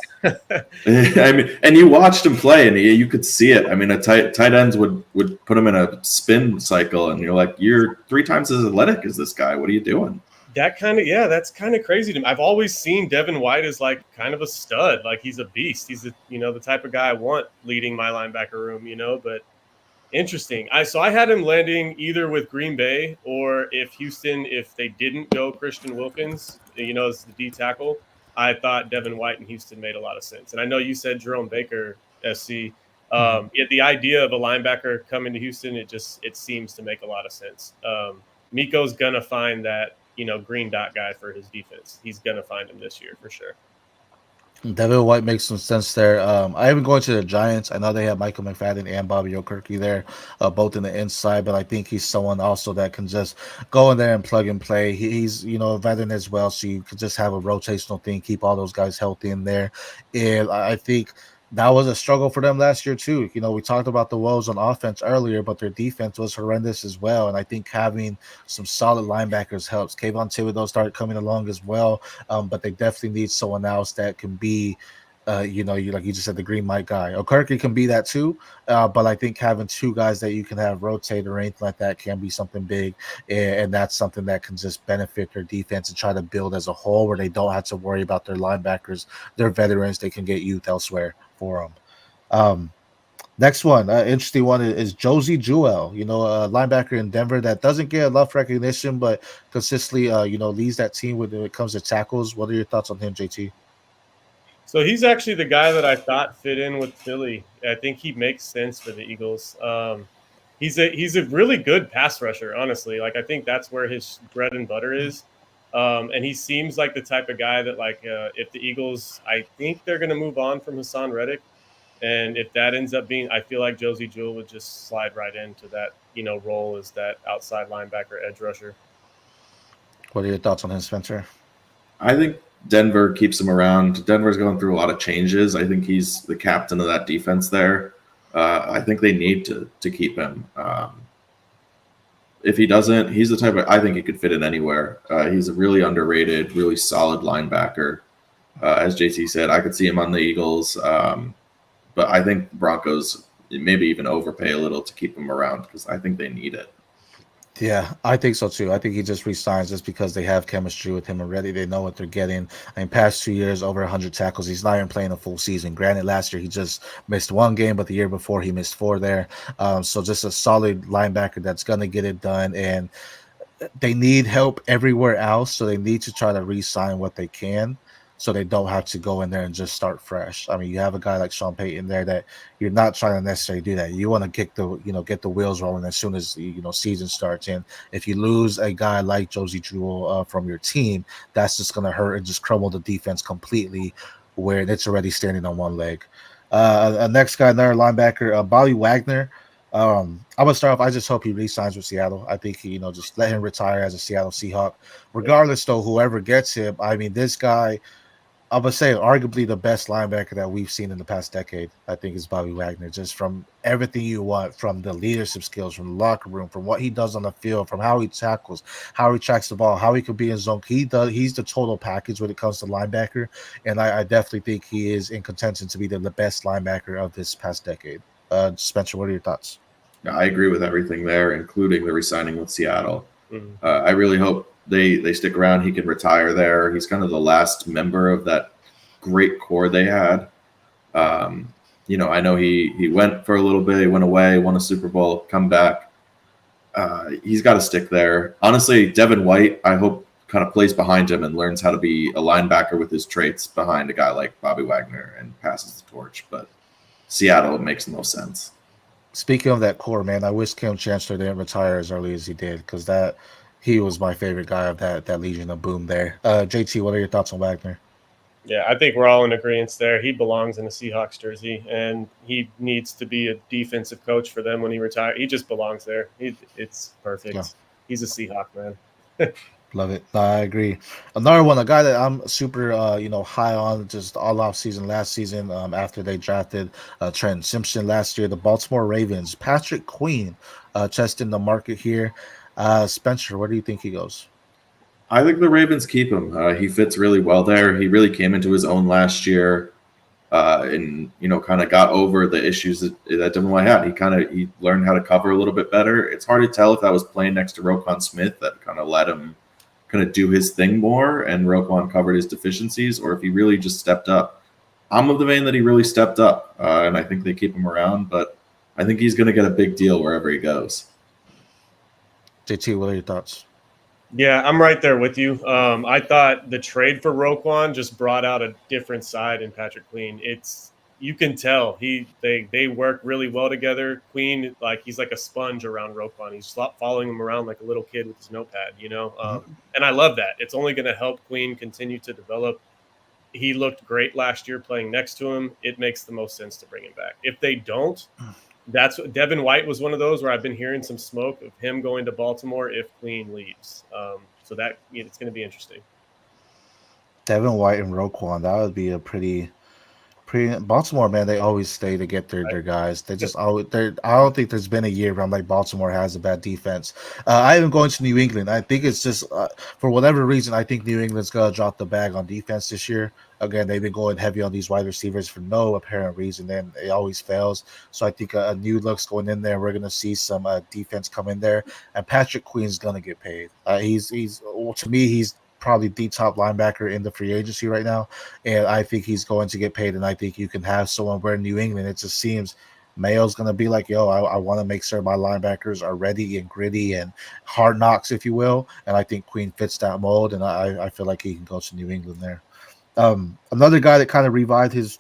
and you watched him play, and you could see it. I mean, a tight ends would put him in a spin cycle, and you're like, you're 3 times as athletic as this guy. What are you doing? That's kind of crazy to me. I've always seen Devin White as like kind of a stud, like he's a beast. He's the type of guy I want leading my linebacker room, but. Interesting. I had him landing either with Green Bay or if they didn't go Christian Wilkins, as the D tackle, I thought Devin White and Houston made a lot of sense. And I know you said Jerome Baker, SC. The idea of a linebacker coming to Houston, it seems to make a lot of sense. Miko's gonna find that green dot guy for his defense. He's gonna find him this year for sure. Devin White makes some sense there. I even going to the Giants. I know they have Michael McFadden and Bobby Okereke there, both in the inside, but I think he's someone also that can just go in there and plug and play. He's a veteran as well, so you can just have a rotational thing, keep all those guys healthy in there. And I think that was a struggle for them last year too. We talked about the woes on offense earlier, but their defense was horrendous as well. And I think having some solid linebackers helps. Kayvon Thibodeau started coming along as well, but they definitely need someone else that can be, like you just said, the green light guy. Okereke can be that too, but I think having 2 guys that you can have rotate or anything like that can be something big, and that's something that can just benefit their defense and try to build as a whole, where they don't have to worry about their linebackers, their veterans. They can get youth elsewhere for them. Next one, interesting one is Josie Jewell, a linebacker in Denver that doesn't get enough recognition, but consistently, leads that team when it comes to tackles. What are your thoughts on him, JT? So he's actually the guy that I thought fit in with Philly. I think he makes sense for the Eagles. He's a really good pass rusher, honestly. Like I think that's where his bread and butter is. And he seems like the type of guy that, if the Eagles, I think they're going to move on from Hassan Reddick. And if that ends up being, I feel like Josie Jewell would just slide right into that, role as that outside linebacker edge rusher. What are your thoughts on him, Spencer? I think Denver keeps him around. Denver's going through a lot of changes. I think he's the captain of that defense there. I think they need to keep him. If he doesn't, he's the type of, I think he could fit in anywhere. He's a really underrated, really solid linebacker. As JT said, I could see him on the Eagles. But I think Broncos maybe even overpay a little to keep him around because I think they need it. Yeah, I think so too. I think he just resigns just because they have chemistry with him already. They know what they're getting. I mean, past 2 years, over 100 tackles. He's not even playing a full season. Granted, last year he just missed one game, but the year before he missed four there. So just a solid linebacker that's gonna get it done. And they need help everywhere else, so they need to try to re-sign what they can, so they don't have to go in there and just start fresh. I mean, you have a guy like Sean Payton there that you're not trying to necessarily do that. You want to get the wheels rolling as soon as season starts. And if you lose a guy like Josie Jewell from your team, that's just going to hurt and just crumble the defense completely, where it's already standing on one leg. Next guy, another linebacker, Bobby Wagner. I'm gonna start off. I just hope he re-signs with Seattle. I think just let him retire as a Seattle Seahawk. Regardless, though, whoever gets him, I mean, this guy, I'm gonna say, arguably the best linebacker that we've seen in the past decade. I think is Bobby Wagner. Just from everything you want, from the leadership skills, from the locker room, from what he does on the field, from how he tackles, how he tracks the ball, how he could be in zone. He's the total package when it comes to linebacker, and I definitely think he is in contention to be the best linebacker of this past decade. Spencer, what are your thoughts? Yeah, I agree with everything there, including the re-signing with Seattle. Mm-hmm. I really hope they stick around. He can retire there. He's kind of the last member of that great core they had. I know he went for a little bit. He went away, won a Super Bowl, come back. He's got to stick there. Honestly, Devin White, I hope, kind of plays behind him and learns how to be a linebacker with his traits behind a guy like Bobby Wagner and passes the torch. But Seattle, it makes no sense. Speaking of that core, man, I wish Kim Chancellor didn't retire as early as he did, because he was my favorite guy of that Legion of Boom there. JT, what are your thoughts on Wagner? Yeah, I think we're all in agreement there. He belongs in a Seahawks jersey, and he needs to be a defensive coach for them when he retires. He just belongs there. It's perfect. Yeah. He's a Seahawk, man. Love it. I agree. Another one, a guy that I'm super, high on just all off season last season. After they drafted Trent Simpson last year, the Baltimore Ravens, Patrick Queen, testing the market here. Spencer, where do you think he goes? I think the Ravens keep him. He fits really well there. He really came into his own last year, and kind of got over the issues that Devin White had. He learned how to cover a little bit better. It's hard to tell if that was playing next to Roquan Smith that kind of let him kind of do his thing more, and Roquan covered his deficiencies, or if he really just stepped up. I'm of the vein that he really stepped up, and I think they keep him around, but I think he's going to get a big deal wherever he goes. JT, what are your thoughts? Yeah, I'm right there with you. I thought the trade for Roquan just brought out a different side in Patrick Queen. You can tell they work really well together. Queen, he's like a sponge around Roquan. He's following him around like a little kid with his notepad, and I love that. It's only going to help Queen continue to develop. He looked great last year playing next to him. It makes the most sense to bring him back. If they don't, that's what Devin White was one of those where I've been hearing some smoke of him going to Baltimore if Queen leaves. So that it's going to be interesting. Devin White and Roquan, that would be a pretty Baltimore, man. They always stay to get their guys. They just always. I don't think there's been a year where I'm like Baltimore has a bad defense. I am going to New England. I think it's just for whatever reason. I think New England's gonna drop the bag on defense this year. Again, they've been going heavy on these wide receivers for no apparent reason, and it always fails. So I think a new look's going in there. We're gonna see some defense come in there, and Patrick Queen's gonna get paid. He's to me, he's probably the top linebacker in the free agency right now, and I think he's going to get paid. And I think you can have someone where in New England, it just seems Mayo's going to be like, yo, I want to make sure my linebackers are ready and gritty and hard knocks, if you will. And I think Queen fits that mold, and I feel like he can go to New England there. Another guy that kind of revived his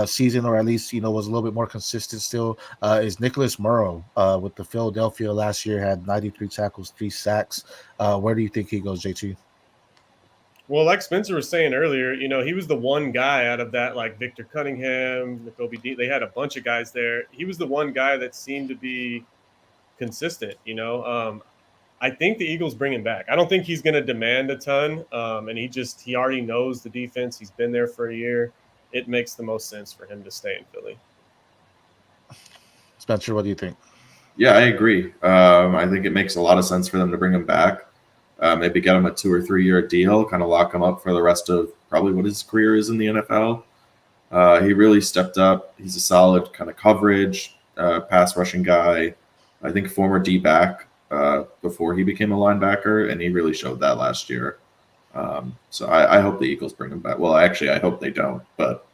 season, or at least was a little bit more consistent still, is Nicholas Morrow with the Philadelphia last year. Had 93 tackles, 3 sacks. Where do you think he goes, JT? Well, like Spencer was saying earlier, he was the one guy out of that, like Victor Cunningham, Nakobe Dean. They had a bunch of guys there. He was the one guy that seemed to be consistent. I think the Eagles bring him back. I don't think he's going to demand a ton, and he already knows the defense. He's been there for a year. It makes the most sense for him to stay in Philly. Spencer, what do you think? Yeah, I agree. I think it makes a lot of sense for them to bring him back. Maybe get him a 2 or 3 year deal, kind of lock him up for the rest of probably what his career is in the NFL. He really stepped up. He's a solid kind of coverage, pass rushing guy. I think former D-back. before he became a linebacker, and he really showed that last year. So I hope the Eagles bring him back. Well, actually, I hope they don't, but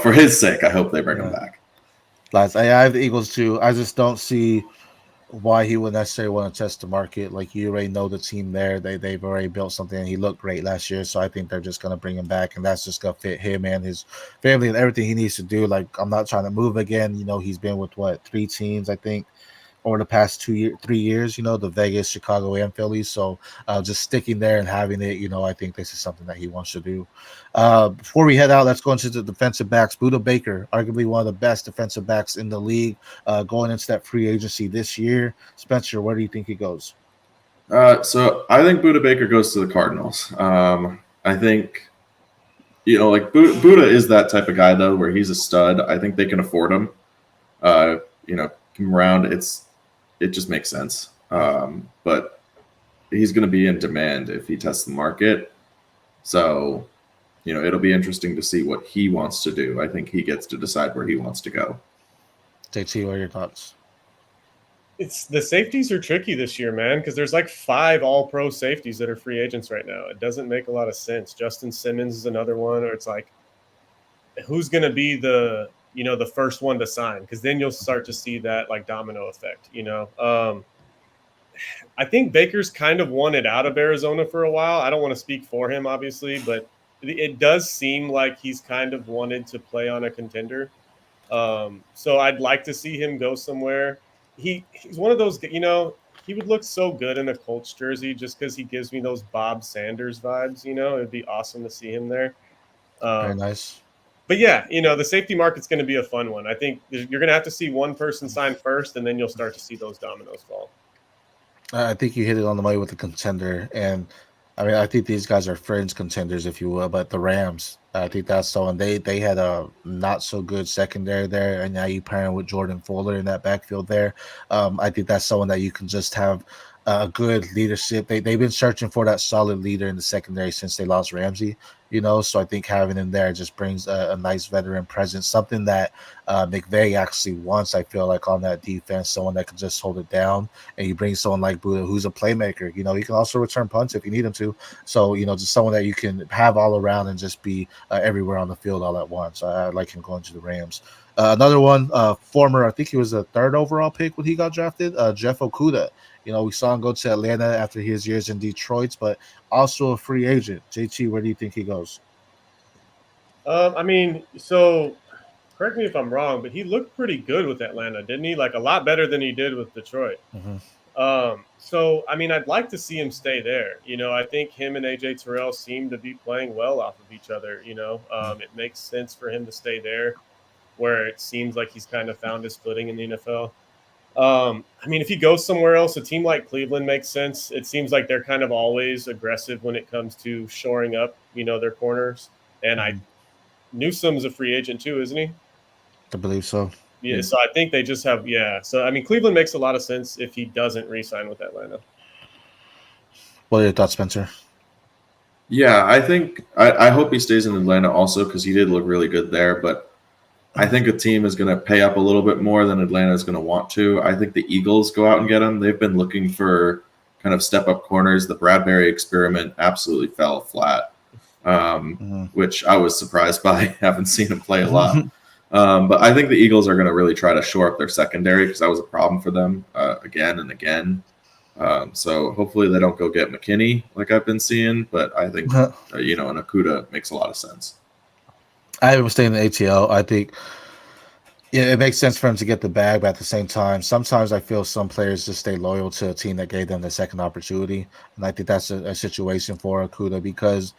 for his sake, I hope they bring him back. I have the Eagles too. I just don't see why he would necessarily want to test the market. Like, you already know the team there. They've already built something. He looked great last year, so I think they're just gonna bring him back, and that's just gonna fit him and his family and everything he needs to do. Like, I'm not trying to move again. He's been with 3 teams, I think, over the past 3 years, the Vegas, Chicago, and Philly. So just sticking there and having it, I think this is something that he wants to do. Before we head out, let's go into the defensive backs. Buda Baker, arguably one of the best defensive backs in the league, going into that free agency this year. Spencer, where do you think he goes? So I think Buda Baker goes to the Cardinals. I think, Buda is that type of guy, though, where he's a stud. I think they can afford him. Come around, it just makes sense. But he's going to be in demand if he tests the market. So, it'll be interesting to see what he wants to do. I think he gets to decide where he wants to go. JT, what are your thoughts? It's the safeties are tricky this year, man, because there's like 5 all-pro safeties that are free agents right now. It doesn't make a lot of sense. Justin Simmons is another one, or it's like, who's going to be the first one to sign? Because then you'll start to see that like domino effect. I think Baker's kind of wanted out of Arizona for a while. I don't want to speak for him, obviously, but it does seem like he's kind of wanted to play on a contender. So I'd like to see him go somewhere. He's one of those, he would look so good in a Colts jersey just because he gives me those Bob Sanders vibes. It'd be awesome to see him there. Very nice. But yeah, the safety market's going to be a fun one. I think you're going to have to see one person sign first, and then you'll start to see those dominoes fall. I think you hit it on the money with the contender. And I think these guys are fringe contenders, if you will, but the Rams, I think that's so. And they had a not so good secondary there, and now you pairing with Jordan Fuller in that backfield there. I think that's someone that you can just have a good leadership. They've been searching for that solid leader in the secondary since they lost Ramsey, so I think having him there just brings a nice veteran presence, something that McVay actually wants, I feel like, on that defense, someone that can just hold it down. And you bring someone like Buda, who's a playmaker. He can also return punts if you need him to. So, just someone that you can have all around and just be everywhere on the field all at once. I like him going to the Rams. Another one, former, I think he was the 3rd overall pick when he got drafted, Jeff Okudah. We saw him go to Atlanta after his years in Detroit, but also a free agent. JT, where do you think he goes? So correct me if I'm wrong, but he looked pretty good with Atlanta, didn't he? Like a lot better than he did with Detroit. Mm-hmm. So I'd like to see him stay there. I think him and AJ Terrell seem to be playing well off of each other. It makes sense for him to stay there, where it seems like he's kind of found his footing in the NFL. If he goes somewhere else, a team like Cleveland makes sense. It seems like they're kind of always aggressive when it comes to shoring up, their corners. And Newsom's a free agent too, isn't he? I believe so. Yeah, so I think they just have, So, Cleveland makes a lot of sense if he doesn't re-sign with Atlanta. What are your thoughts, Spencer? Yeah, I think I hope he stays in Atlanta also because he did look really good there. But I think a team is going to pay up a little bit more than Atlanta is going to want to. I think the Eagles go out and get him. They've been looking for kind of step-up corners. The Bradbury experiment absolutely fell flat, which I was surprised by. Haven't seen him play a lot. But I think the Eagles are going to really try to shore up their secondary because that was a problem for them again and again. So hopefully they don't go get McKinney like I've been seeing. But I think, an Okudah makes a lot of sense. I haven't stayed in the ATL. I think it makes sense for him to get the bag, but at the same time, sometimes I feel some players just stay loyal to a team that gave them the second opportunity. And I think that's a situation for Okudah because,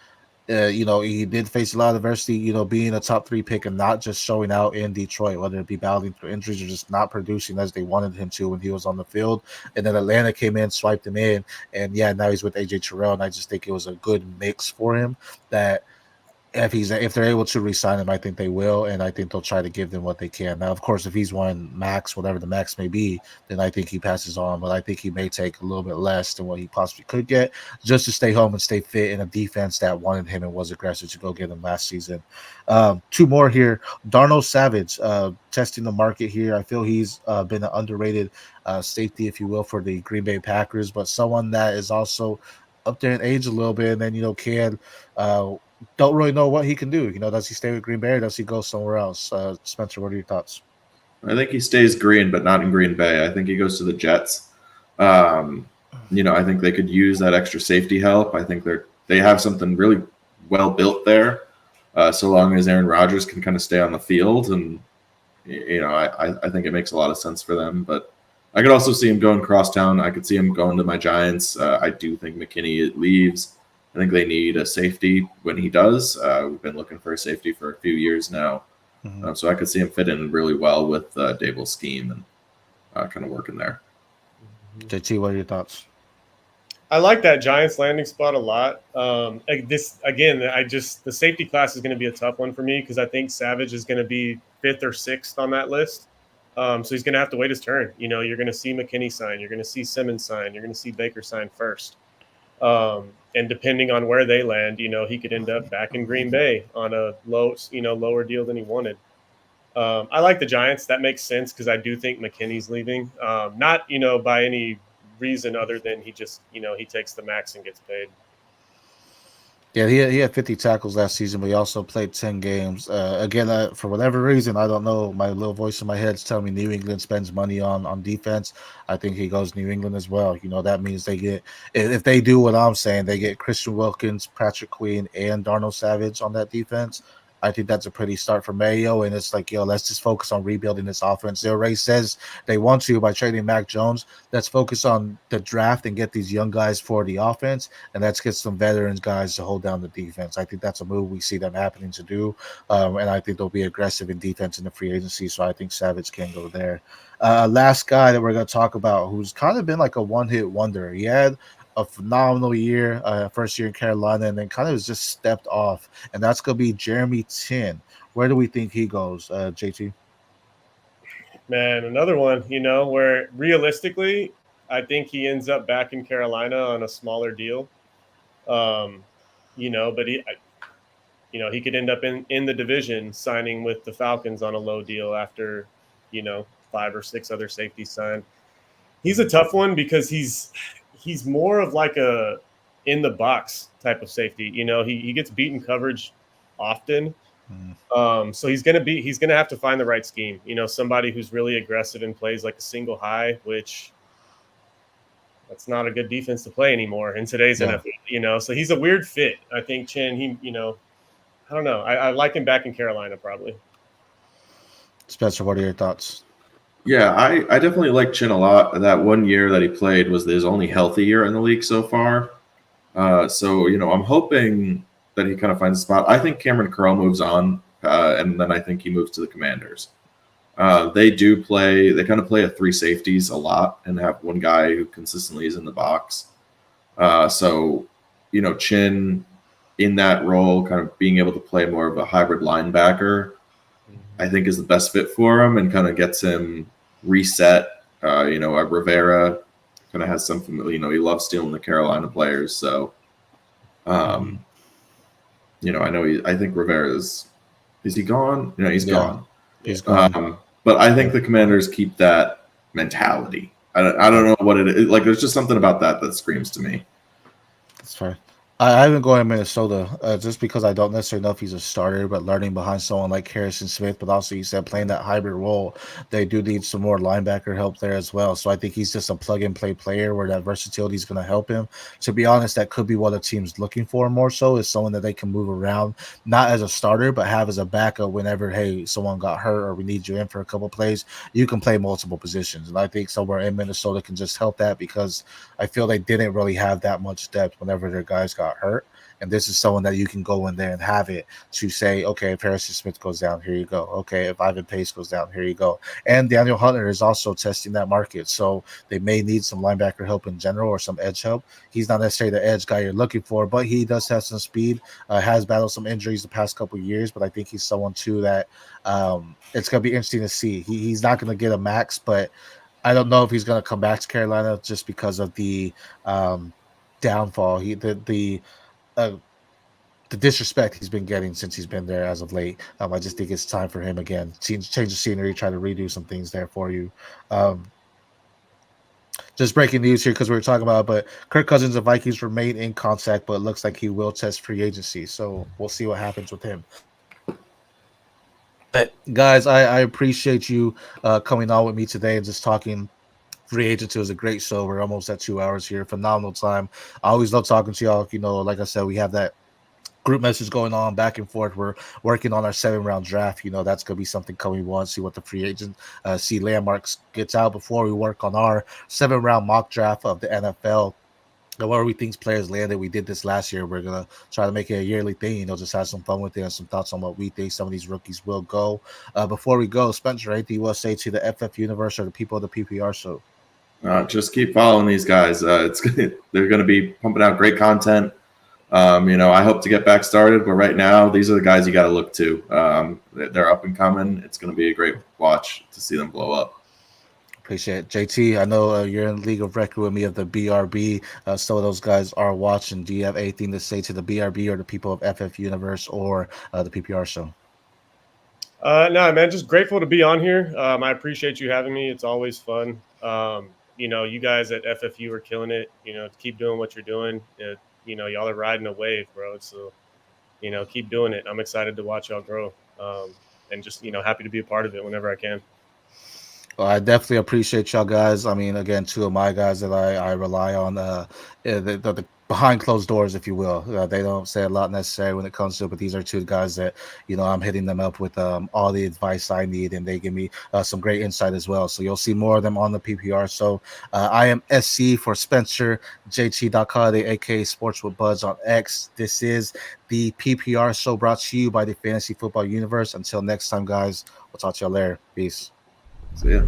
he did face a lot of adversity, being a top 3 pick and not just showing out in Detroit, whether it be battling through injuries or just not producing as they wanted him to when he was on the field. And then Atlanta came in, swiped him in, and now he's with AJ Terrell. And I just think it was a good mix for him that if they're able to re-sign him, I think they will, and I think they'll try to give them what they can. Now, of course, if he's one max, whatever the max may be, then I think he passes on. But I think he may take a little bit less than what he possibly could get just to stay home and stay fit in a defense that wanted him and was aggressive to go get him last season. Two more here. Darnell Savage, testing the market here. I feel he's been an underrated safety, if you will, for the Green Bay Packers, but someone that is also up there in age a little bit, and then can don't really know what he can do. Does he stay with Green Bay or does he go somewhere else? Spencer, what are your thoughts? I think he stays green, but not in Green Bay. I think he goes to the Jets. I think they could use that extra safety help. I think they have something really well built there. So long as Aaron Rodgers can kind of stay on the field, and I think it makes a lot of sense for them. But I could also see him going crosstown. I could see him going to my Giants. I do think McKinney leaves. I think they need a safety when he does. We've been looking for a safety for a few years now. Mm-hmm. So I could see him fit in really well with Dable's scheme and kind of working there. JT, what are your thoughts? I like that Giants landing spot a lot. The safety class is going to be a tough one for me because I think Savage is going to be 5th or 6th on that list. So he's going to have to wait his turn. You're going to see McKinney sign. You're going to see Simmons sign. You're going to see Baker sign first. And depending on where they land, he could end up back in Green Bay on a lower deal than he wanted. I like the Giants. That makes sense because I do think McKinney's leaving. Not, by any reason other than he just, he takes the max and gets paid. Yeah, he had 50 tackles last season, but he also played 10 games. Again, for whatever reason, I don't know. My little voice in my head is telling me New England spends money on defense. I think he goes New England as well. That means they get, if they do what I'm saying, they get Christian Wilkins, Patrick Queen, and Darnell Savage on that defense. I think that's a pretty start for Mayo, and it's like, let's just focus on rebuilding this offense. They already says they want to by trading Mac Jones. Let's focus on the draft and get these young guys for the offense, and let's get some veterans guys to hold down the defense. I think that's a move we see them happening to do, and I think they'll be aggressive in defense in the free agency, so I think Savage can go there. Last guy that we're going to talk about who's kind of been like a one-hit wonder. He had a phenomenal year, first year in Carolina, and then kind of just stepped off. And that's going to be Jeremy Chin. Where do we think he goes, JT? Man, another one, where realistically, I think he ends up back in Carolina on a smaller deal. But he could end up in the division signing with the Falcons on a low deal after, 5 or 6 other safeties signed. He's a tough one because he's more of like a in the box type of safety. He gets beaten coverage often. So he's going to have to find the right scheme. Somebody who's really aggressive and plays like a single high, which that's not a good defense to play anymore in today's NFL. So he's a weird fit. I think Chin, I don't know. I like him back in Carolina probably. Spencer, what are your thoughts? Yeah, I definitely like Chin a lot. That 1 year that he played was his only healthy year in the league so far. So I'm hoping that he kind of finds a spot. I think Cameron Curl moves on, and then I think he moves to the Commanders. They kind of play a 3 safeties a lot and have one guy who consistently is in the box. So Chin in that role, kind of being able to play more of a hybrid linebacker, I think is the best fit for him and kind of gets him reset. Rivera kind of has something, he loves stealing the Carolina players. So, I think Rivera is he gone? He's gone. He's gone. But I think the Commanders keep that mentality. I don't know what it is. Like, there's just something about that screams to me. That's fair. I've been going to Minnesota just because I don't necessarily know if he's a starter, but learning behind someone like Harrison Smith, but also you said playing that hybrid role, they do need some more linebacker help there as well. So I think he's just a plug-and-play player where that versatility is going to help him. To be honest, that could be what a team's looking for more so, is someone that they can move around, not as a starter, but have as a backup whenever, hey, someone got hurt or we need you in for a couple plays. You can play multiple positions. And I think somewhere in Minnesota can just help that because I feel they didn't really have that much depth whenever their guys got got hurt. And this is someone that you can go in there and have it to say, okay, if Harrison Smith goes down, here you go. Okay, if Ivan Pace goes down, here you go. And Daniel Hunter is also testing that market. So they may need some linebacker help in general or some edge help. He's not necessarily the edge guy you're looking for, but he does have some speed, has battled some injuries the past couple of years, but I think he's someone too that it's going to be interesting to see. He's not going to get a max, but I don't know if he's going to come back to Carolina just because of the downfall. The disrespect he's been getting since he's been there as of late. I just think it's time for him again. Change the scenery, try to redo some things there for you. Just breaking news here because we were talking about it, but Kirk Cousins and Vikings remain in contact, but it looks like he will test free agency. So we'll see what happens with him. But guys, I appreciate you coming on with me today and just talking free agency. Was a great show. We're almost at 2 hours here. Phenomenal time. I always love talking to y'all. You know, like I said, we have that group message going on back and forth. We're working on our 7-round draft. You know, that's going to be something coming. We want to see what the free agent see landmarks gets out before we work on our 7-round mock draft of the NFL. And where we think players landed. We did this last year. We're going to try to make it a yearly thing, you know, just have some fun with it and some thoughts on what we think some of these rookies will go. Before we go, Spencer, anything you want to say to the FF universe or the people of the PPR show? Just keep following these guys. They're going to be pumping out great content. You know, I hope to get back started, but right now, these are the guys you got to look to. They're up and coming. It's going to be a great watch to see them blow up. Appreciate it. JT, I know you're in League of Record with me of the BRB. Some of those guys are watching. Do you have anything to say to the BRB or the people of FF Universe or the PPR show? No, man, just grateful to be on here. I appreciate you having me. It's always fun. You know, you guys at FFU are killing it. You know, keep doing what you're doing. You know, y'all are riding a wave, bro. So, you know, keep doing it. I'm excited to watch y'all grow, and just, you know, happy to be a part of it whenever I can. Well, I definitely appreciate y'all guys. I mean, again, two of my guys that I rely on, the behind closed doors, if you will. They don't say a lot necessarily when it comes to it, but these are two guys that, you know, I'm hitting them up with all the advice I need, and they give me some great insight as well. So you'll see more of them on the PPR. So I am SC for Spencer, JT DocHoliday, aka Sports with Buzz on X. This is the PPR show brought to you by the Fantasy Football Universe. Until next time, guys, we'll talk to y'all later. Peace. See ya.